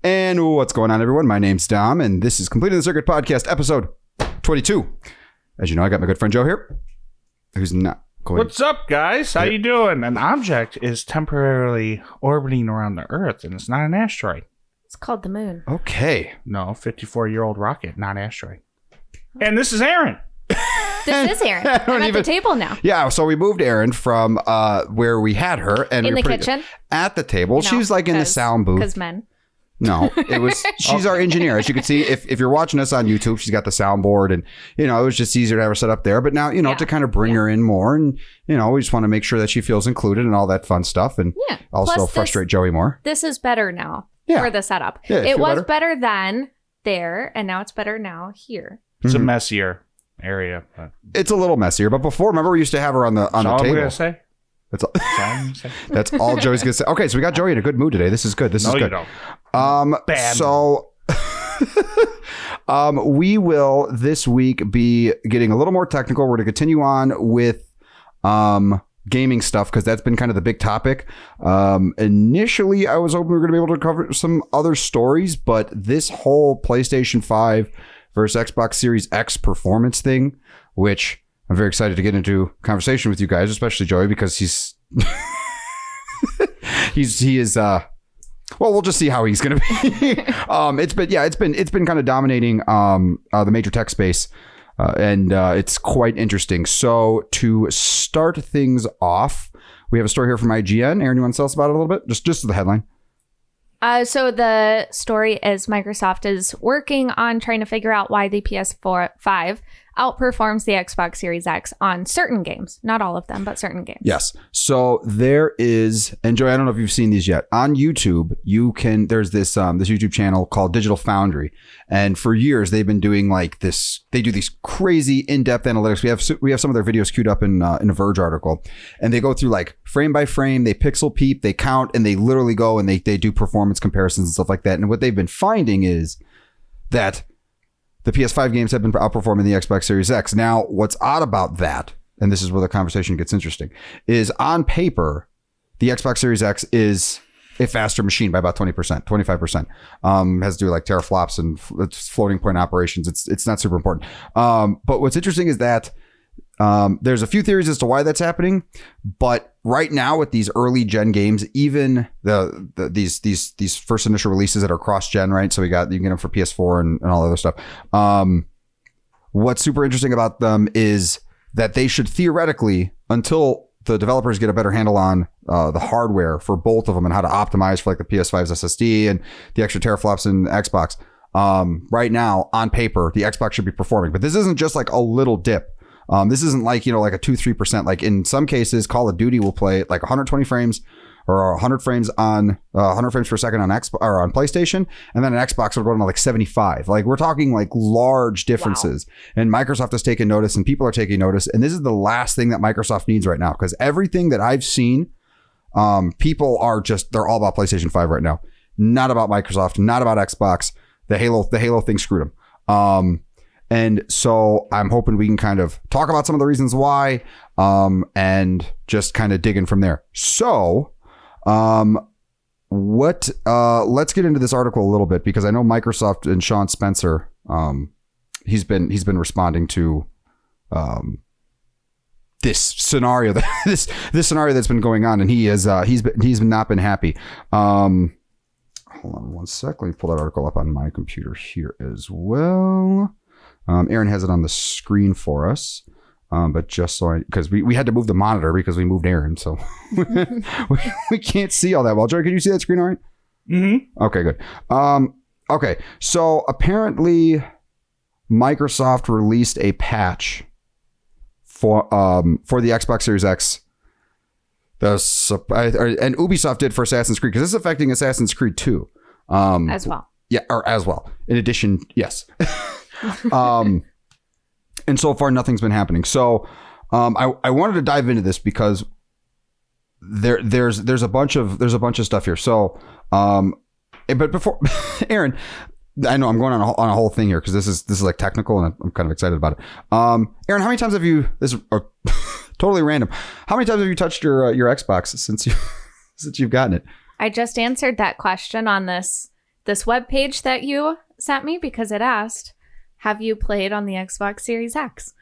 And what's going on, everyone? My name's Dom, and this is Completing the Circuit Podcast, episode 22. As you know, I got my good friend Joe here, who's not going. What's up, guys? How you doing? An object is temporarily orbiting around the Earth, and it's not an asteroid. It's called the moon. Okay. No, 54-year-old rocket, not asteroid. And this is Erin. This is Erin. I'm at the table now. Yeah, so we moved Erin from where we had her. And in we the kitchen? At the table. You know, she was like in the sound booth. Because men. No, it was, she's our engineer. As you can see, if you're watching us on YouTube, she's got the soundboard and, you know, it was just easier to have her set up there. But now, you know, to kind of bring her in more and, you know, we just want to make sure that she feels included and all that fun stuff and also plus frustrate Joey more. This is better now for the setup. Yeah, it was better then there and now it's better now here. It's a messier area. But it's a little messier. But before, remember we used to have her on the table. I'm going to say. That's all Joey's gonna say. Okay, so we got Joey in a good mood today. This is good. This is good. You don't. Bad. So we will this week be getting a little more technical. We're going to continue on with gaming stuff because that's been kind of the big topic. Initially, I was hoping we were going to be able to cover some other stories, but this whole PlayStation 5 versus Xbox Series X performance thing, which I'm very excited to get into conversation with you guys, especially Joey, because he is well, we'll just see how he's going to be. It's been kind of dominating the major tech space, and it's quite interesting. So to start things off, we have a story here from IGN. Erin, you want to tell us about it a little bit? Just the headline. So the story is Microsoft is working on trying to figure out why the PS5 outperforms the Xbox Series X on certain games. Not all of them, but certain games. Yes. So there is, and Joey, I don't know if you've seen these yet. On YouTube, there's this YouTube channel called Digital Foundry. And for years, they've been doing like this, they do these crazy in-depth analytics. We have some of their videos queued up in a Verge article. And they go through like frame by frame, they pixel peep, they count, and they literally go and they do performance comparisons and stuff like that. And what they've been finding is that the PS5 games have been outperforming the Xbox Series X. Now, what's odd about that, and this is where the conversation gets interesting, is on paper, the Xbox Series X is a faster machine by about 20%, 25%. Has to do with like teraflops and floating point operations. It's not super important. But what's interesting is that there's a few theories as to why that's happening, but right now with these early gen games, even these first initial releases that are cross gen, right? So you can get them for PS4 and all the other stuff. What's super interesting about them is that they should theoretically, until the developers get a better handle on the hardware for both of them and how to optimize for like the PS5's SSD and the extra teraflops in Xbox. Right now on paper, the Xbox should be performing, but this isn't just like a little dip. This isn't like, you know, like a 2-3%. Like in some cases, Call of Duty will play like 120 frames or 100 frames on 100 frames per second on Xbox or on PlayStation, and then an Xbox will go to like 75. Like we're talking like large differences. Wow. And Microsoft has taken notice, and people are taking notice. And this is the last thing that Microsoft needs right now, because everything that I've seen, people are they're all about PlayStation 5 right now, not about Microsoft, not about Xbox. The Halo thing screwed them. And so I'm hoping we can kind of talk about some of the reasons why, and just kind of dig in from there. So, let's get into this article a little bit, because I know Microsoft and Sean Spencer, he's been responding to, this scenario this scenario that's been going on, and he's not been happy. Hold on one sec. Let me pull that article up on my computer here as well. Erin has it on the screen for us, but just so because we had to move the monitor because we moved Erin, so we can't see all that well. Joey, can you see that screen all right? Mm-hmm. Okay, good. Okay, so apparently Microsoft released a patch for the Xbox Series X. And Ubisoft did for Assassin's Creed, because this is affecting Assassin's Creed 2. As well. Yeah, or as well. In addition, yes. And so far nothing's been happening. So I wanted to dive into this because there's a bunch of stuff here. So but before Erin, I know I'm going on a whole thing here because this is like technical, and I'm kind of excited about it. Erin, how many times have you, this is totally random, how many times have you touched your Xbox since you've gotten it? I just answered that question on this this webpage that you sent me because it asked, have you played on the Xbox Series X?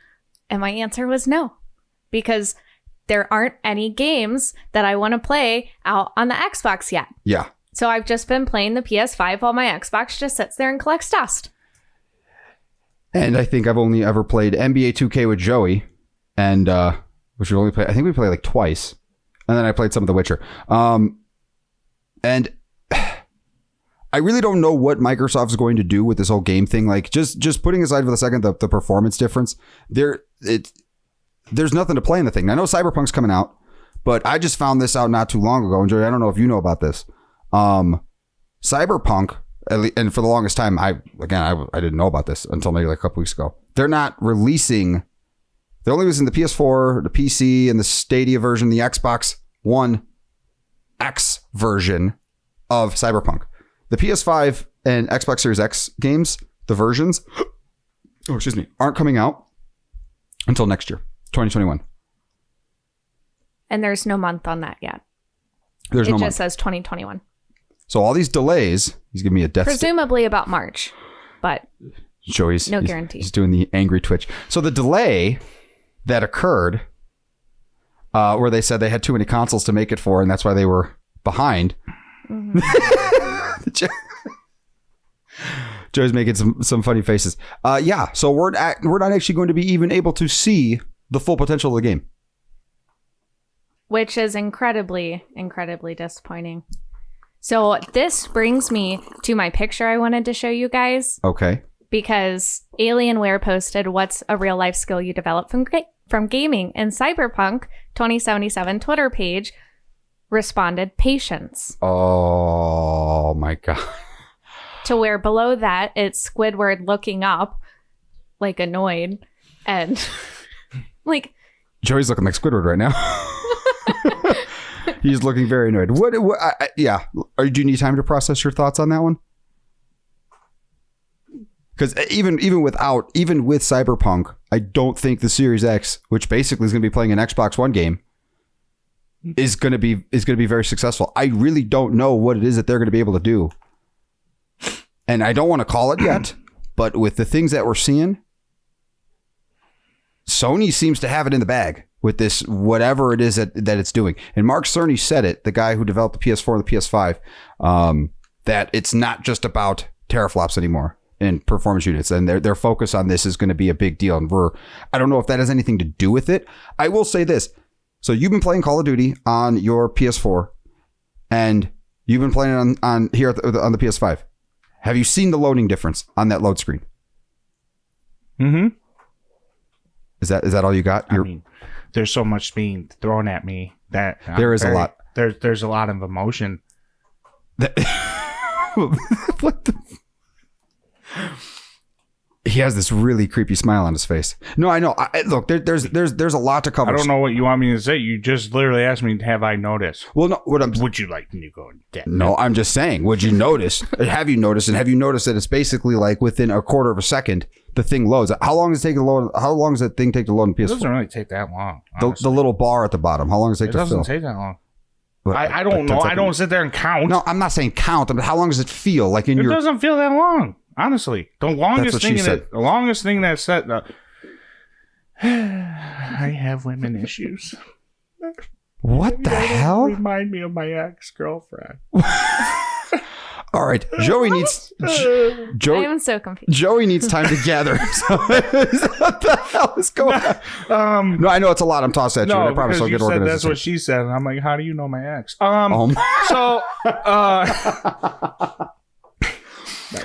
And my answer was no, because there aren't any games that I want to play out on the Xbox yet. Yeah. So I've just been playing the PS5 while my Xbox just sits there and collects dust. And I think I've only ever played NBA 2K with Joey, and which we only played. I think we played like twice, and then I played some of The Witcher. And I really don't know what Microsoft is going to do with this whole game thing. Like, just putting aside for the second the performance difference, there's nothing to play in the thing. I know Cyberpunk's coming out, but I just found this out not too long ago. And Joey, I don't know if you know about this. Cyberpunk, and for the longest time, I didn't know about this until maybe like a couple weeks ago. They're not releasing. They're only releasing the PS4, the PC, and the Stadia version, the Xbox One X version of Cyberpunk. The PS5 and Xbox Series X games, the versions, aren't coming out until next year, 2021. And there's no month on that yet. It just says 2021. So all these delays, he's giving me a death. Presumably about March, but Joey's no guarantee. He's doing the angry twitch. So the delay that occurred, where they said they had too many consoles to make it for, and that's why they were behind. Mm-hmm. Joey's making some funny faces. So we're not actually going to be even able to see the full potential of the game, which is incredibly, incredibly disappointing. So this brings me to my picture I wanted to show you guys. Okay. Because Alienware posted, what's a real life skill you develop from gaming? And Cyberpunk 2077 Twitter page responded, patience. Oh my God. To where below that, it's Squidward looking up, like annoyed. And like... Joey's looking like Squidward right now. He's looking very annoyed. Do you need time to process your thoughts on that one? Because even with Cyberpunk, I don't think the Series X, which basically is going to be playing an Xbox One game, is going to be very successful. I really don't know what it is that they're going to be able to do, and I don't want to call it yet. But with the things that we're seeing, Sony seems to have it in the bag with this, whatever it is that it's doing. And Mark Cerny said it, the guy who developed the PS4 and the PS5, that it's not just about teraflops anymore and performance units. And their focus on this is going to be a big deal. And I don't know if that has anything to do with it. I will say this. So you've been playing Call of Duty on your PS4 and you've been playing it on here on the PS5. Have you seen the loading difference on that load screen? Mm-hmm. Is that all you got? I mean, there's so much being thrown at me that there is a lot. There's a lot of emotion. What the? He has this really creepy smile on his face. No, I know. Look, there's a lot to cover. I don't know what you want me to say. You just literally asked me, have I noticed? Well, no. Would you like me to go in depth? No, I'm just saying. Would you notice? Have you noticed? And have you noticed that it's basically like within a quarter of a second the thing loads? How long does it take to load? How long does that thing take to load in PS4? It doesn't really take that long. The little bar at the bottom. How long does it take to fill? It doesn't take that long. I don't know. I don't sit there and count. No, I'm not saying count. But how long does it feel like in your? It doesn't feel that long. Honestly, the longest thing that said, I have women issues. What the hell? Remind me of my ex-girlfriend. All right, Joey needs. I am so confused. Joey needs time to gather. What the hell is going on? No, I know it's a lot. I'm tossing at you. I promise I'll get organized. That's what she said, and I'm like, how do you know my ex?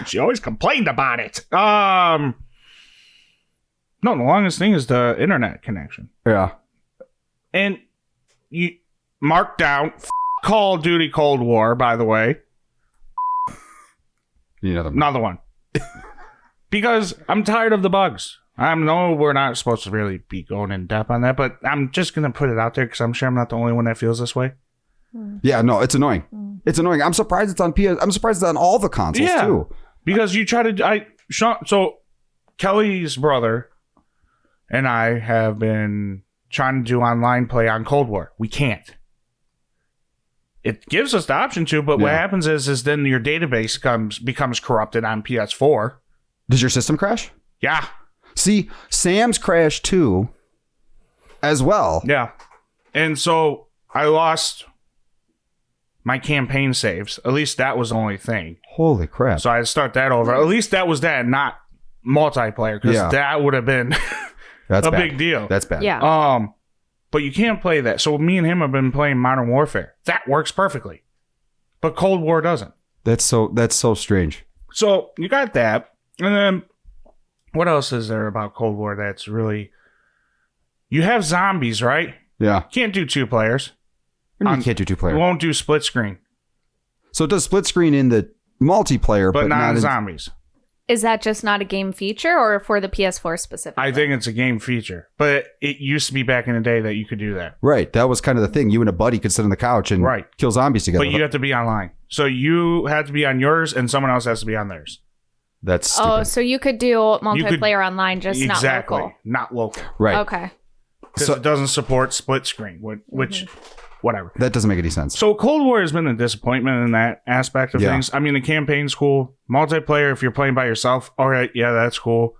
She always complained about it. No, the longest thing is the internet connection. Yeah. And you mark down Call of Duty Cold War, by the way. Another one. Because I'm tired of the bugs. I know we're not supposed to really be going in depth on that, but I'm just going to put it out there because I'm sure I'm not the only one that feels this way. Yeah, no, it's annoying. It's annoying. I'm surprised it's on PS. I'm surprised it's on all the consoles too. Because you try to, so Kelly's brother and I have been trying to do online play on Cold War. We can't. it gives us the option to, but what happens is then your database becomes corrupted on PS4. Does your system crash? Yeah. See, Sam's crashed too, as well. Yeah. And so I lost my campaign saves. At least that was the only thing. Holy crap. So I had to start that over. At least that was that, not multiplayer, because that would have been That's a bad. big deal. That's bad. Yeah. But you can't play that. So me and him have been playing Modern Warfare. That works perfectly. But Cold War doesn't. That's so strange. So you got that. And then what else is there about Cold War that's really... You have zombies, right? Yeah. Can't do 2 players. You can't do 2 player. It won't do split screen. So it does split screen in the multiplayer, But not in in zombies. Is that just not a game feature or for the PS4 specifically? I think it's a game feature. But it used to be back in the day that you could do that. Right. That was kind of the thing. You and a buddy could sit on the couch and kill zombies together. But you have to be online. So you have to be on yours and someone else has to be on theirs. That's stupid. Oh, so you could do multiplayer online, just exactly, not local. not local. Right. Okay. Because it doesn't support split screen, which whatever. That doesn't make any sense. So Cold War has been a disappointment in that aspect of things. I mean, the campaign's cool. Multiplayer, if you're playing by yourself, all right, yeah, that's cool.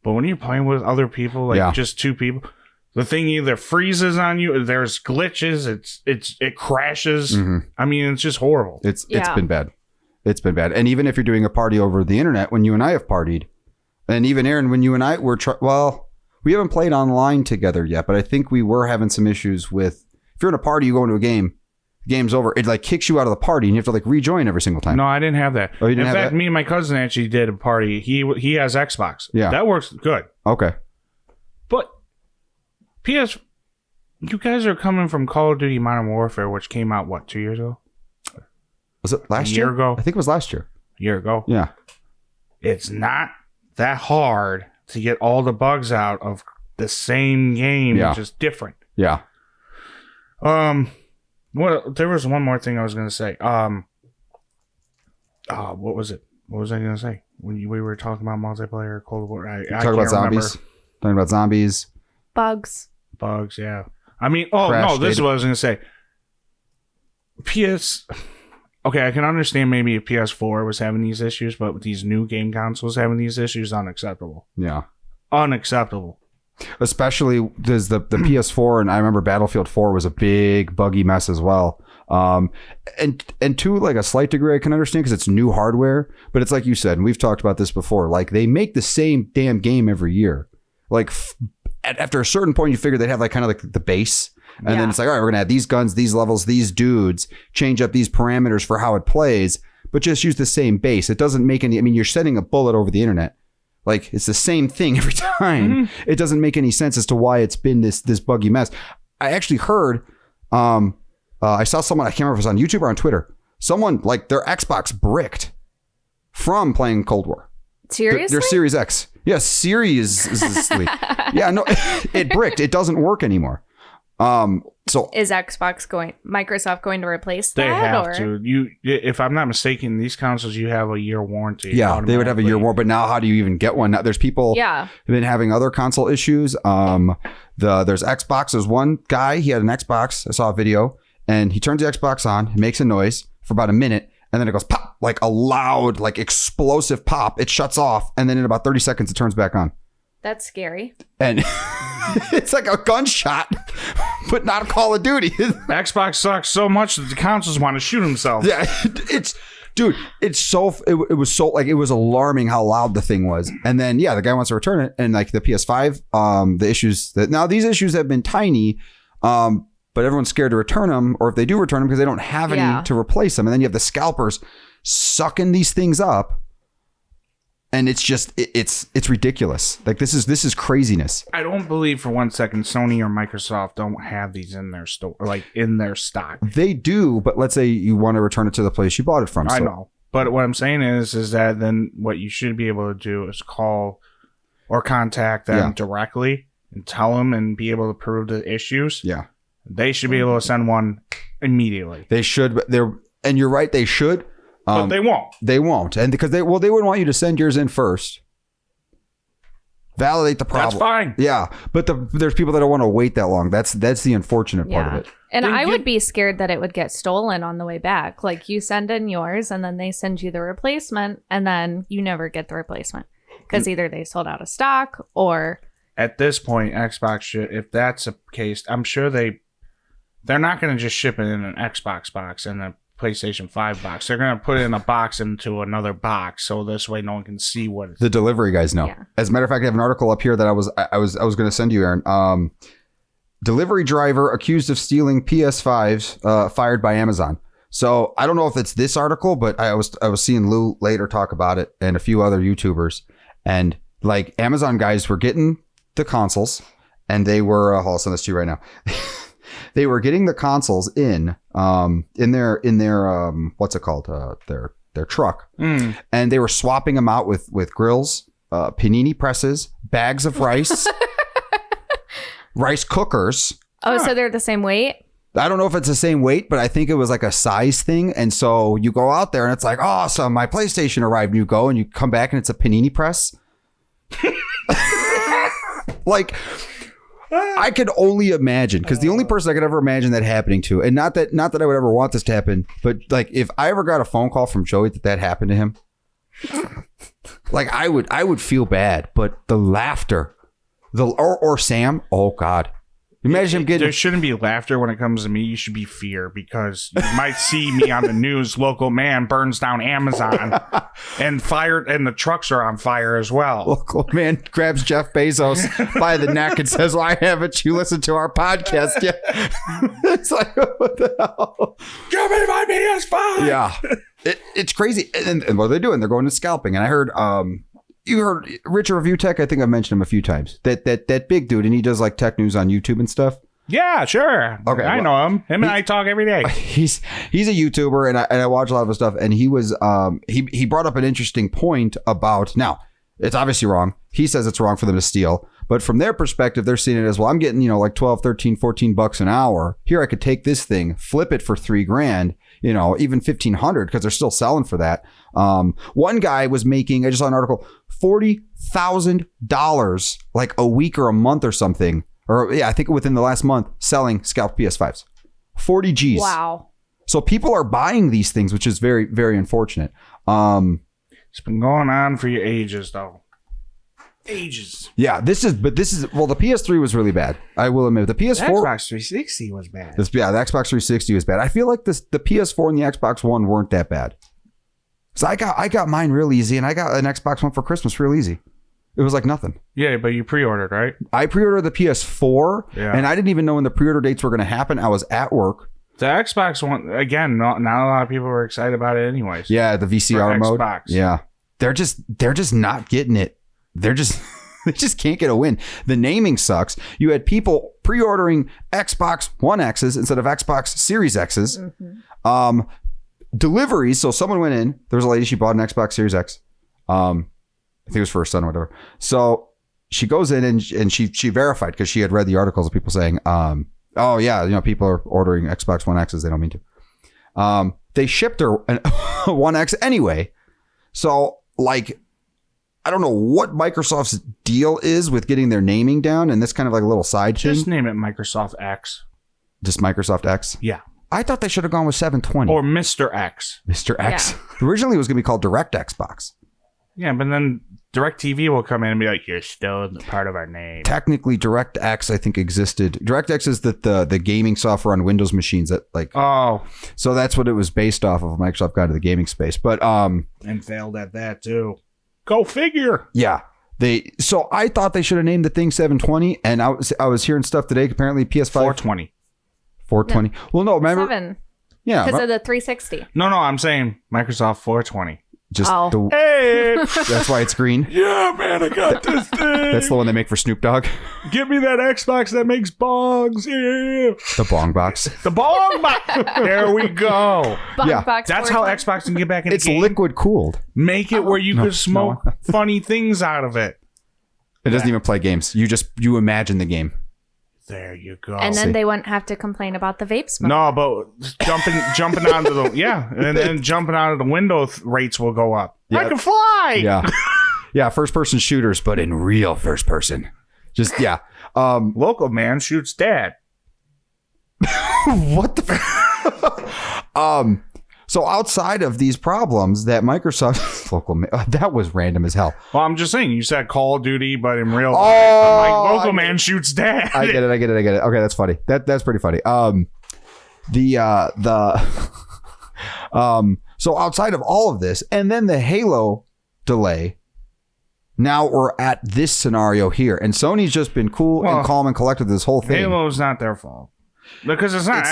But when you're playing with other people, like just 2 people, the thing either freezes on you, there's glitches, it crashes. I mean, it's just horrible. It's been bad. It's been bad. And even if you're doing a party over the internet, when you and I have partied, and even Erin, when you and I were, we haven't played online together yet, but I think we were having some issues with, if you're in a party, you go into a game, the game's over, it like kicks you out of the party and you have to like rejoin every single time. No, I didn't have that. Oh, you didn't in have fact, that? me and my cousin actually did a party. He has Xbox. Yeah. That works good. Okay. But you guys are coming from Call of Duty Modern Warfare, which came out, what, 2 years ago? Was it last year ago? I think it was last year. A year ago. Yeah. It's not that hard to get all the bugs out of the same game, just different. Yeah. There was one more thing I was going to say. What was it? What was I going to say? When we were talking about multiplayer, Cold War, I Talking about zombies. Talking about zombies. Bugs, yeah. I mean, this is what I was going to say. Okay, I can understand maybe if PS4 was having these issues, but with these new game consoles having these issues, unacceptable. Yeah. Unacceptable. Especially there's the PS4, and I remember Battlefield 4 was a big buggy mess as well. And to like a slight degree, I can understand because it's new hardware, but it's like you said, and we've talked about this before, like they make the same damn game every year. Like after a certain point, you figure they'd have like kind of like the base. And then it's like, all right, we're going to add these guns, these levels, these dudes, change up these parameters for how it plays, but just use the same base. It doesn't make any, I mean, you're sending a bullet over the internet. Like it's the same thing every time. Mm-hmm. It doesn't make any sense as to why it's been this buggy mess. I actually heard, I saw someone, I can't remember if it was on YouTube or on Twitter, someone like their Xbox bricked from playing Cold War. Seriously? Their Series X. Yeah, seriously. Yeah, no, it bricked. It doesn't work anymore. So is Microsoft going to replace that? They have to. If I'm not mistaken, these consoles you have a year warranty. Yeah, they would have a year warranty. But now, how do you even get one? Now, there's people who've been having other console issues. There's Xbox. There's one guy. He had an Xbox. I saw a video, and he turns the Xbox on. It makes a noise for about a minute, and then it goes pop, like a loud, like explosive pop. It shuts off, and then in about 30 seconds, it turns back on. That's scary. And it's like a gunshot, but not a Call of Duty. Xbox sucks so much that the consoles want to shoot themselves. Yeah, it was alarming how loud the thing was. And then, the guy wants to return it. And like the PS5, the issues now these issues have been tiny, but everyone's scared to return them, or if they do return them because they don't have any to replace them. And then you have the scalpers sucking these things up. And it's just it's ridiculous. Like this is craziness. I don't believe for 1 second Sony or Microsoft don't have these in their store, like in their stock. They do, but let's say you want to return it to the place you bought it from. I know, but what I'm saying is that then what you should be able to do is call or contact them directly and tell them and be able to prove the issues. Yeah, they should be able to send one immediately. They should. And you're right. They should. But they won't. They won't. And because they wouldn't want you to send yours in first. Validate the problem. That's fine. Yeah, but there's people that don't want to wait that long. That's the unfortunate part of it. And I would be scared that it would get stolen on the way back. Like you send in yours and then they send you the replacement and then you never get the replacement because either they sold out of stock or... At this point, Xbox should, if that's the case, I'm sure they're not going to just ship it in an Xbox box and a PlayStation 5 box. They're going to put it in a box into another box, so this way no one can see what it's... The delivery guys know. Yeah. As a matter of fact, I have an article up here that I was going to send you, Aaron. Delivery driver accused of stealing PS5s fired by Amazon. So I don't know if it's this article, but I was seeing Lou later talk about it and a few other YouTubers, and like Amazon guys were getting the consoles, and they were I'll send this to you right now. They were getting the consoles in their what's it called, their truck, and they were swapping them out with grills, panini presses, bags of rice, rice cookers. Oh, so they're the same weight? I don't know if it's the same weight, but I think it was like a size thing. And so you go out there and it's like, awesome, my PlayStation arrived. And you go and you come back and it's a panini press. Like, I could only imagine, because the only person I could ever imagine that happening to, and not that I would ever want this to happen, but like if I ever got a phone call from Joey that happened to him, like I would feel bad, but the laughter, or Sam, oh God. Imagine him getting... There shouldn't be laughter when it comes to me. You should be fear, because you might see me on the news. Local man burns down Amazon and the trucks are on fire as well. Local man grabs Jeff Bezos by the neck and says, "Why haven't you listened to our podcast yet?" It's like, what the hell? Give me my PS5. Yeah, it's crazy. And what are they doing? They're going to Scalping. And I heard... You heard Richard Review Tech? I think I've mentioned him a few times. That big dude, and he does like tech news on YouTube and stuff. Yeah, sure. Okay, I know him. Him and I talk every day. He's a YouTuber, and I watch a lot of his stuff. And he was he brought up an interesting point about, now it's obviously wrong. He says it's wrong for them to steal, but from their perspective, they're seeing it as, well, I'm getting like 12, 13, 14 bucks an hour. Here I could take this thing, flip it for $3,000. Even 1,500, because they're still selling for that. One guy was making, I just saw an article, $40,000 like a week or a month or something. Or yeah, I think within the last month, selling scalped PS5s. 40 G's. Wow. So people are buying these things, which is very, very unfortunate. It's been going on for ages, though. Ages. Yeah, the PS3 was really bad. I will admit. The PS4... The Xbox 360 was bad. The Xbox 360 was bad. I feel like the PS4 and the Xbox One weren't that bad. So I got mine real easy, and I got an Xbox One for Christmas real easy. It was like nothing. Yeah, but you pre-ordered, right? I pre-ordered the PS4, and I didn't even know when the pre-order dates were going to happen. I was at work. The Xbox One, again, not a lot of people were excited about it anyways. Yeah, the VCR mode. Xbox. Yeah. They're just not getting it. They just can't get a win. The naming sucks. You had people pre-ordering Xbox One X's instead of Xbox Series X's. Mm-hmm. Deliveries. So someone went in. There was a lady. She bought an Xbox Series X. I think it was for her son or whatever. So she goes in and she verified, because she had read the articles of people saying, "Oh yeah, people are ordering Xbox One X's. They don't mean to." They shipped her a One X anyway. So like, I don't know what Microsoft's deal is with getting their naming down, and this kind of like a little side thing. Just name it Microsoft X. Just Microsoft X? Yeah. I thought they should have gone with 720. Or Mr. X. Mr. X. Yeah. Originally it was going to be called Direct Xbox. Yeah, but then DirecTV will come in and be like, "You're still part of our name." Technically, DirectX, I think, existed. DirectX is the gaming software on Windows machines that like... Oh. So that's what it was based off of. Microsoft got into the gaming space. But and failed at that too. Go figure. Yeah. So I thought they should have named the thing 720, and I was hearing stuff today. Apparently PS5 420. 420. No. Well, no, remember? 7. Yeah, because of the 360. No, I'm saying Microsoft 420. Just hey, that's why it's green. Yeah, man, I got this thing. That's the one they make for Snoop Dogg. Give me that Xbox that makes bongs. Yeah. The bong box. The bong box. There we go. Bong box. That's how Xbox can get back in the game. It's liquid cooled. Make it where you could smoke funny things out of it. It doesn't even play games. You imagine the game. There you go. And then they wouldn't have to complain about the vape smoke. No, but jumping onto the and then jumping out of the window rates will go up. Yeah. I can fly. Yeah. Yeah, first person shooters, but in real first person. Just yeah. Local man shoots dad. What the so outside of these problems that Microsoft that was random as hell. Well, I'm just saying, you said Call of Duty, but in real life, local man shoots dad. I get it. Okay, that's funny. That's pretty funny. So outside of all of this, and then the Halo delay, now we're at this scenario here, and Sony's just been cool and calm and collected this whole thing. Halo's not their fault. Because it's not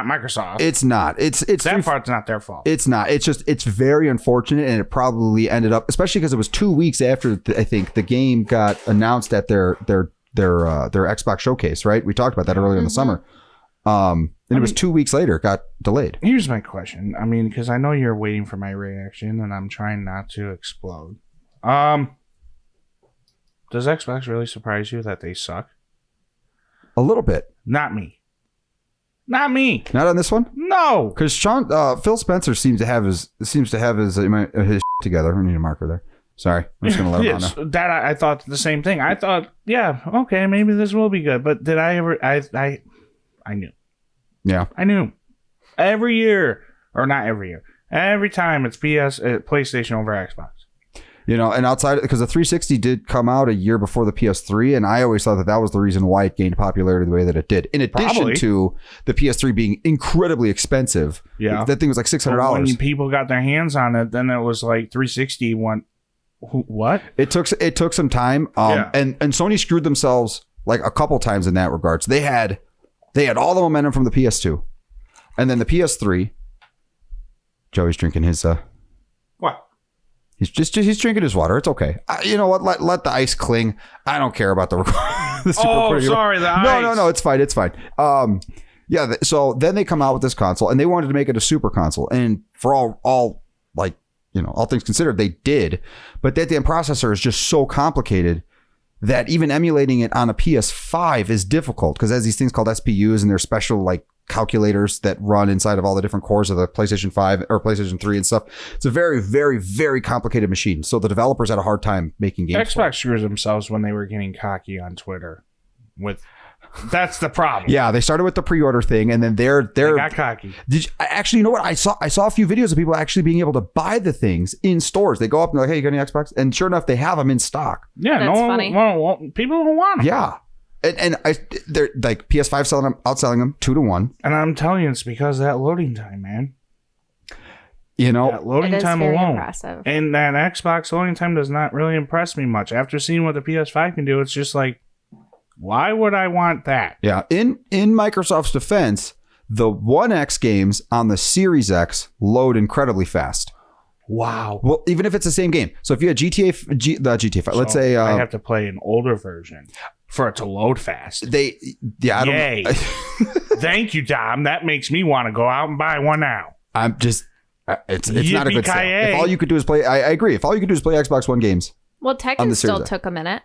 Microsoft. It's not. It's that part's not their fault. It's not. It's very unfortunate, and it probably ended up, especially because it was 2 weeks after I think the game got announced at their Xbox showcase. Right? We talked about that earlier in the summer. And it was 2 weeks later, it got delayed. Here's my question. I mean, because I know you're waiting for my reaction, and I'm trying not to explode. Does Xbox really surprise you that they suck? A little bit. Not me. Not me. Not on this one? No. Because Phil Spencer seems to have his together. I need a marker there. Sorry. I'm just going to let him on now. That I thought the same thing. I thought, yeah, okay, maybe this will be good. But did I ever... I knew. Yeah. I knew. Every year. Or not every year. Every time it's PlayStation over Xbox. You know, and outside, because the 360 did come out a year before the PS3, and I always thought that was the reason why it gained popularity the way that it did. In addition to the PS3 being incredibly expensive. Yeah. That thing was like $600. When people got their hands on it, then it was like 360 went... What? It took some time. And Sony screwed themselves like a couple times in that regard. So they had all the momentum from the PS2. And then the PS3. Joey's drinking his... What? He's drinking his water. It's okay. You know what? Let the ice cling. I don't care about the sorry, the ice. No. It's fine. Yeah. So then they come out with this console, and they wanted to make it a super console. And for all things considered, they did. But that damn processor is just so complicated that even emulating it on a PS5 is difficult because it has these things called SPUs, and they're special like calculators that run inside of all the different cores of the PlayStation 5 or PlayStation 3 and stuff. It's a very, very, very complicated machine. So the developers had a hard time making games. Xbox screws themselves when they were getting cocky on Twitter. That's the problem. Yeah, they started with the pre-order thing, and then they got cocky. Actually, you know what? I saw a few videos of people actually being able to buy the things in stores. They go up and they're like, "Hey, you got any Xbox?" And sure enough, they have them in stock. Yeah, that's funny. People don't want them. Yeah. And they're like PS5 outselling them 2-1. And I'm telling you, it's because of that loading time, man. You know, that loading time alone. Impressive. And that Xbox loading time does not really impress me much. After seeing what the PS5 can do, it's just like, why would I want that? Yeah. In Microsoft's defense, the 1X games on the Series X load incredibly fast. Wow. Well, even if it's the same game. So if you had GTA 5, let's say I have to play an older version for it to load fast. Yay. Thank you, Dom. That makes me want to go out and buy one now. I'm just it's not a good sale. If all you could do is play, I agree. If all you could do is play Xbox One games. Well, Tekken still took a minute.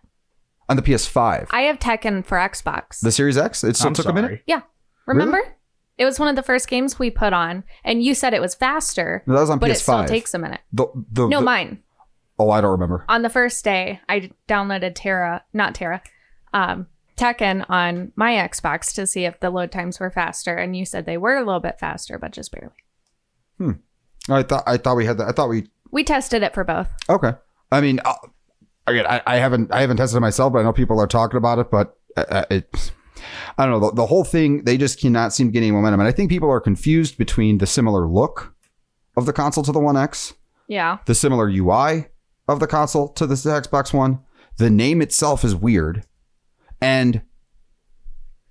On the PS5. I have Tekken for Xbox. The Series X? It still took a minute? Yeah. Remember? Really? It was one of the first games we put on, and you said it was faster. No, that was on but PS5. It still takes a minute. Mine. Oh, I don't remember. On the first day, I downloaded Tekken on my Xbox to see if the load times were faster, and you said they were a little bit faster, but just barely. I thought we had that. I thought we tested it for both. Okay. I mean, again, I haven't tested it myself, but I know people are talking about it. But I don't know. The whole thing, they just cannot seem to get any momentum, and I think people are confused between the similar look of the console to the One X, the similar UI of the console to the Xbox One. The name itself is weird. And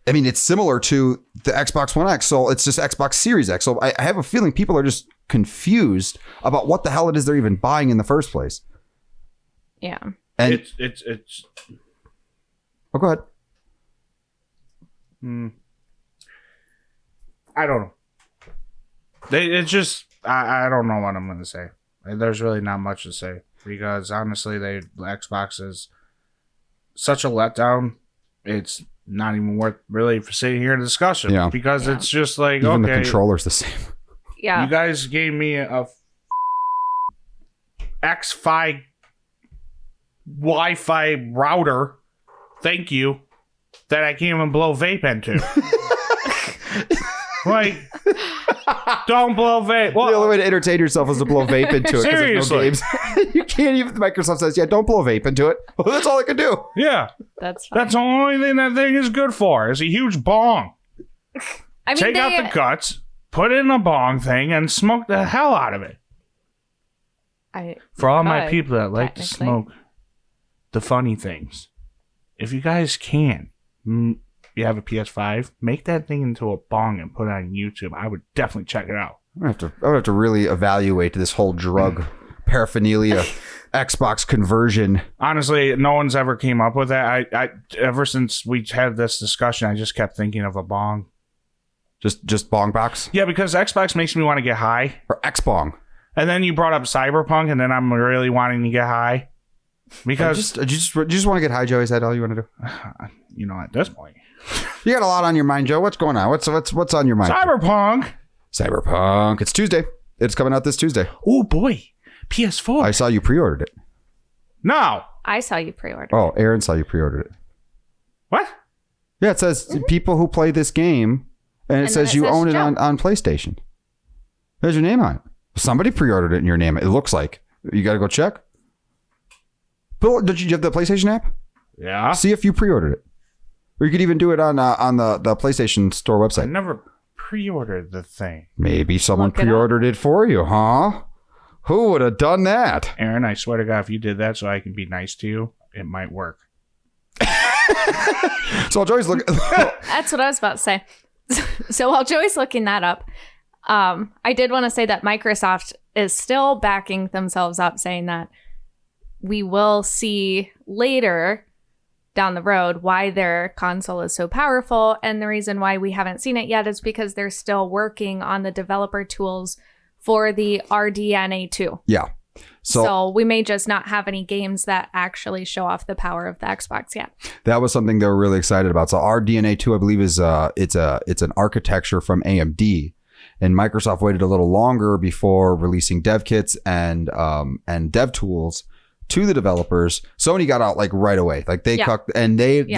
I mean, it's similar to the Xbox One X, so it's just Xbox Series X. So I have a feeling people are just confused about what the hell it is they're even buying in the first place. Yeah. And it's Oh, go ahead. I don't know. It's just I don't know what I'm going to say. There's really not much to say because honestly, the Xbox is such a letdown. It's not even worth really sitting here in a discussion because it's just like, even okay, the controller's the same. Yeah. You guys gave me a X5 Wi-Fi router, thank you, that I can't even blow vape into. Like, don't blow vape. Well, the only way to entertain yourself is to blow vape into it. Seriously. There's no games. You can't even. Microsoft says, "Yeah, don't blow vape into it." Well, that's all I can do. Yeah, That's fine. that's the only thing that thing is good for. Is a huge bong. I mean, Take out the guts, put it in a bong thing, and smoke the hell out of it. For all my people that like to smoke the funny things, if you guys can, you have a PS5, make that thing into a bong and put it on YouTube. I would definitely check it out. I would have to really evaluate this whole drug paraphernalia, Xbox conversion. Honestly, no one's ever came up with that. I ever since we had this discussion, I just kept thinking of a bong. Just bong box? Yeah, because Xbox makes me want to get high. Or X-bong. And then you brought up Cyberpunk, and then I'm really wanting to get high. Because you just want to get high, Joey? Is that all you want to do? At this point. You got a lot on your mind, Joe. What's going on? What's on your mind? Cyberpunk. It's Tuesday. It's coming out this Tuesday. Oh, boy. PS4. I saw you pre-ordered it. No. I saw you pre-order. Oh, Erin saw you pre-ordered it. What? Yeah, it says people who play this game, and it says you own it on PlayStation. There's your name on it. Somebody pre-ordered it in your name. It looks like. You got to go check. Bill, did you have the PlayStation app? Yeah. See if you pre-ordered it. Or you could even do it on the PlayStation Store website. I never pre-ordered the thing. Maybe someone pre-ordered it for you, huh? Who would have done that? Erin, I swear to God, if you did that so I can be nice to you, it might work. So while Joey's looking... That's what I was about to say. So while Joey's looking that up, I did want to say that Microsoft is still backing themselves up, saying that we will see later down the road why their console is so powerful. And the reason why we haven't seen it yet is because they're still working on the developer tools for the RDNA 2. Yeah. So we may just not have any games that actually show off the power of the Xbox yet. That was something they were really excited about. So RDNA 2, I believe, is it's an architecture from AMD. And Microsoft waited a little longer before releasing dev kits and dev tools to the developers. Sony got out like right away. Like they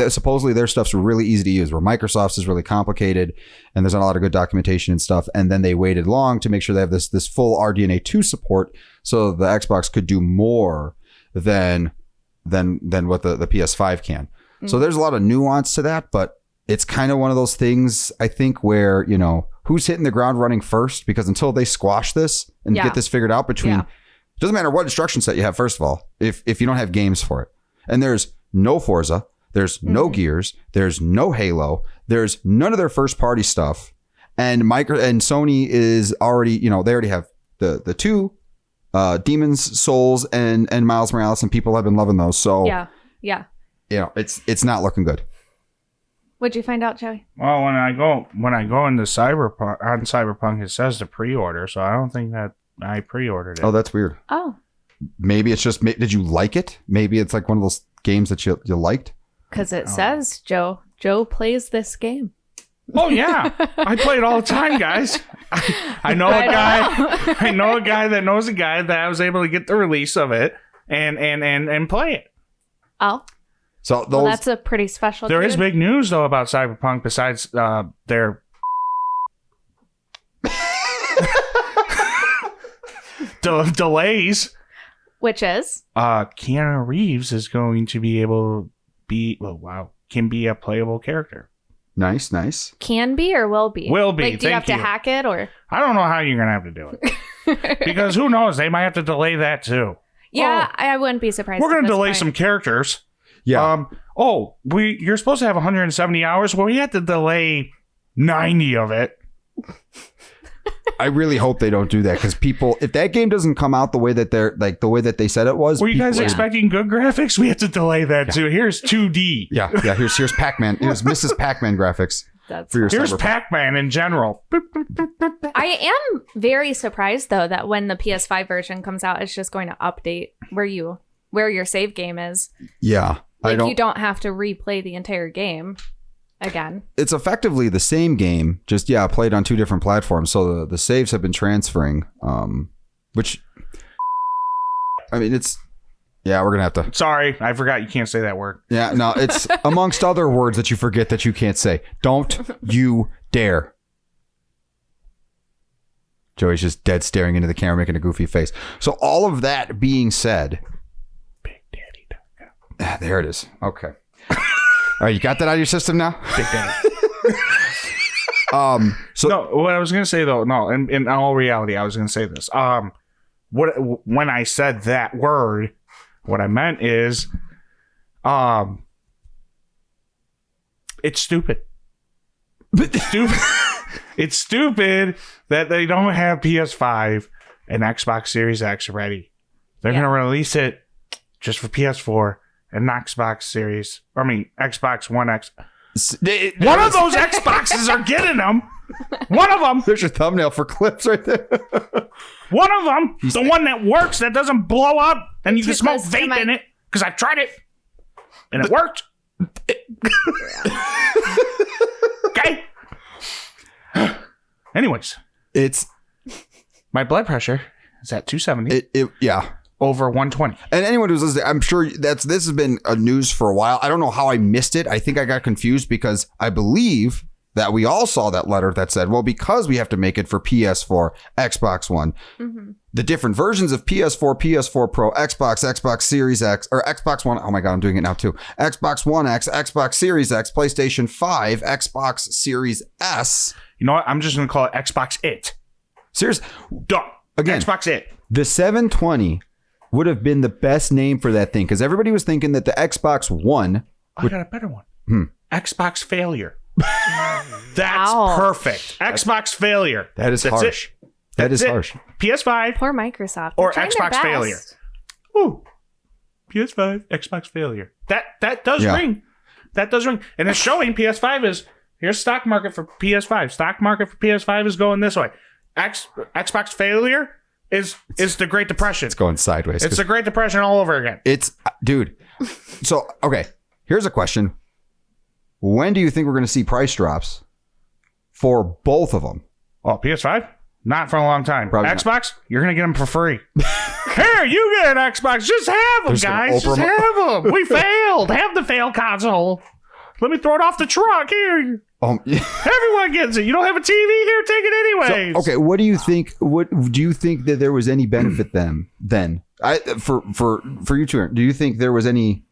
supposedly their stuff's really easy to use, where Microsoft's is really complicated and there's not a lot of good documentation and stuff. And then they waited long to make sure they have this full RDNA 2 support, so the Xbox could do more than what the PS5 can. Mm-hmm. So there's a lot of nuance to that, but it's kind of one of those things, I think, where, who's hitting the ground running first? Because until they squash this and get this figured out it doesn't matter what instruction set you have, first of all, if you don't have games for it. And there's no Forza, there's no Gears, there's no Halo, there's none of their first party stuff. And Sony is already, they already have the two Demon's Souls and Miles Morales, and people have been loving those. So yeah. It's not looking good. What'd you find out, Joey? Well, when I go into Cyberpunk, it says to pre-order, so I don't think that I pre-ordered it. Oh, that's weird. Oh. Maybe it's just, did you like it? Maybe it's like one of those games that you liked? Because it says Joe plays this game. Oh, yeah. I play it all the time, guys. I know a guy. I know a guy that knows a guy that I was able to get the release of it and play it. Oh. So that's a pretty special. There is big news though about Cyberpunk besides their delays. Which is? Keanu Reeves is going to be able to can be a playable character. Nice. Can be or will be? Will be. Like, do you have to hack it or? I don't know how you're going to have to do it. Because who knows? They might have to delay that too. Yeah, I wouldn't be surprised. We're going to delay some characters. Yeah. You're supposed to have 170 hours. Well, we had to delay 90 of it. I really hope they don't do that, because people, if that game doesn't come out the way that they said it was. Were you guys expecting good graphics? We have to delay that too. Here's 2D. Yeah. Here's Pac-Man. Here's Mrs. Pac-Man graphics. Here's Pac-Man in general. I am very surprised though that when the PS5 version comes out, it's just going to update where your save game is. Yeah. You don't have to replay the entire game again. It's effectively the same game, just played on two different platforms. So the saves have been transferring, which, I mean, Yeah, we're gonna have to. Sorry, I forgot you can't say that word. Yeah, no, it's amongst other words that you forget that you can't say. Don't you dare. Joey's just dead staring into the camera, making a goofy face. So all of that being said, Big Daddy. there it is. Okay. All right, you got that out of your system now? Big Daddy. So no, what I was gonna say though, no, in all reality, I was gonna say this. When I said that word, what I meant is, it's stupid. It's stupid. It's stupid that they don't have PS5 and Xbox Series X ready. They're gonna release it just for PS4 and Xbox One X. One of those Xboxes are getting them. One of them. There's your thumbnail for clips right there. One of them, the one that works, that doesn't blow up, and you can smoke vape in it, because I've tried it, and it worked. Okay. Anyways, it's my blood pressure is at 270. Yeah. Over 120. And anyone who's listening, I'm sure this has been a news for a while. I don't know how I missed it. I think I got confused because I believe that we all saw that letter that said, well, because we have to make it for PS4, Xbox One, the different versions of PS4, PS4 Pro, Xbox Series X, or Xbox One. Oh my God, I'm doing it now too. Xbox One X, Xbox Series X, PlayStation 5, Xbox Series S. You know what? I'm just going to call it Xbox It. Serious? Done. Again, Xbox It. The 720 would have been the best name for that thing because everybody was thinking that the Xbox One. I got a better one. Xbox Failure. That's perfect. Xbox Failure. That is harsh. That is harsh. PS5. Poor Microsoft. Or Xbox Failure. Ooh. PS5, Xbox Failure. That does ring. That does ring. And it's showing PS5 is, here's stock market for PS5. Stock market for PS5 is going this way. Xbox Failure is the Great Depression. It's going sideways. It's the Great Depression all over again. Dude. So, okay. Here's a question. When do you think we're going to see price drops for both of them? Oh, PS5? Not for a long time. Probably Xbox? not. You're going to get them for free. Here, you get an Xbox. Just have them, guys. Just have them. We failed. Have the failed console. Let me throw it off the truck. Here. Everyone gets it. You don't have a TV here? Take it anyways. So, okay, what do you think? What do you think that there was any benefit then? For you two, do you think there was any?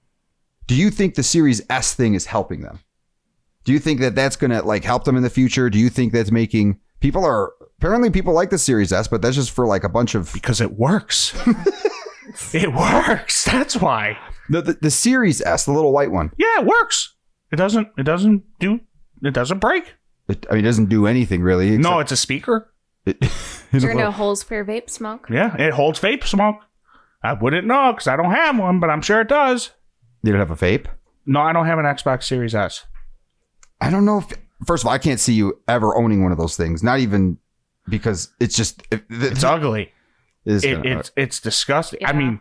Do you think the Series S thing is helping them? Do you think that that's going to like help them in the future? Do you think that's making people like the Series S, but that's just for like a bunch of because it works. It works. That's why. The Series S, the little white one. Yeah, it works. It doesn't break. It doesn't do anything really. No, it's a speaker. There are no holes for vape smoke. Yeah, it holds vape smoke. I wouldn't know because I don't have one, but I'm sure it does. You don't have a vape? No, I don't have an Xbox Series S. I don't know if. First of all, I can't see you ever owning one of those things. Not even because it's just it's ugly. It's disgusting. Yeah. I mean,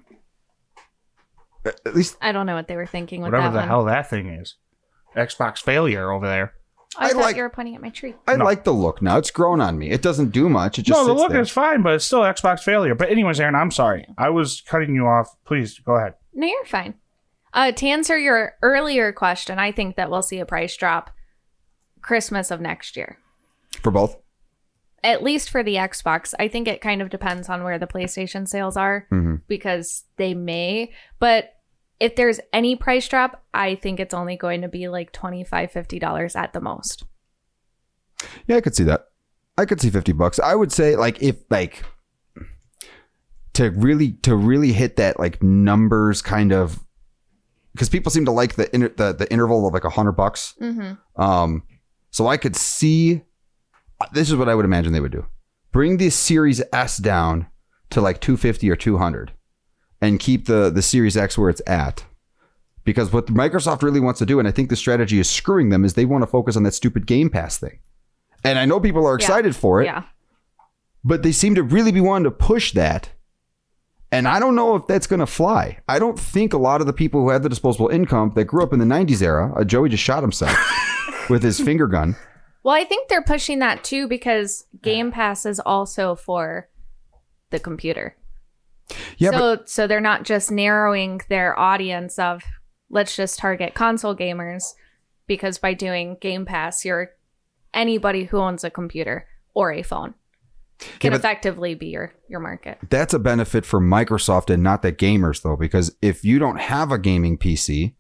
at least I don't know what they were thinking with whatever that the hell that thing is. Xbox Failure over there. I thought you were pointing at my tree. I like the look now. It's grown on me. It doesn't do much. It just the sits look there. is fine, but it's still Xbox Failure. But anyways, Erin, I'm sorry. I was cutting you off. Please go ahead. No, you're fine. To answer your earlier question, I think that we'll see a price drop Christmas of next year. For both? At least for the Xbox. I think it kind of depends on where the PlayStation sales are because they may. But if there's any price drop, I think it's only going to be like $25, $50 at the most. Yeah, I could see that. I could see $50. I would say to really hit that like numbers kind of, because people seem to like the interval of like $100. So I could see, this is what I would imagine they would do. Bring the Series S down to like $250 or $200 and keep the Series X where it's at. Because what Microsoft really wants to do, and I think the strategy is screwing them, is they want to focus on that stupid Game Pass thing. And I know people are excited for it. Yeah. But they seem to really be wanting to push that. And I don't know if that's going to fly. I don't think a lot of the people who have the disposable income that grew up in the 90s era, Joey just shot himself with his finger gun. Well, I think they're pushing that too because Game Pass is also for the computer. Yeah, So they're not just narrowing their audience of let's just target console gamers, because by doing Game Pass, anybody who owns a computer or a phone can effectively be your market. That's a benefit for Microsoft and not the gamers, though, because if you don't have a gaming PC,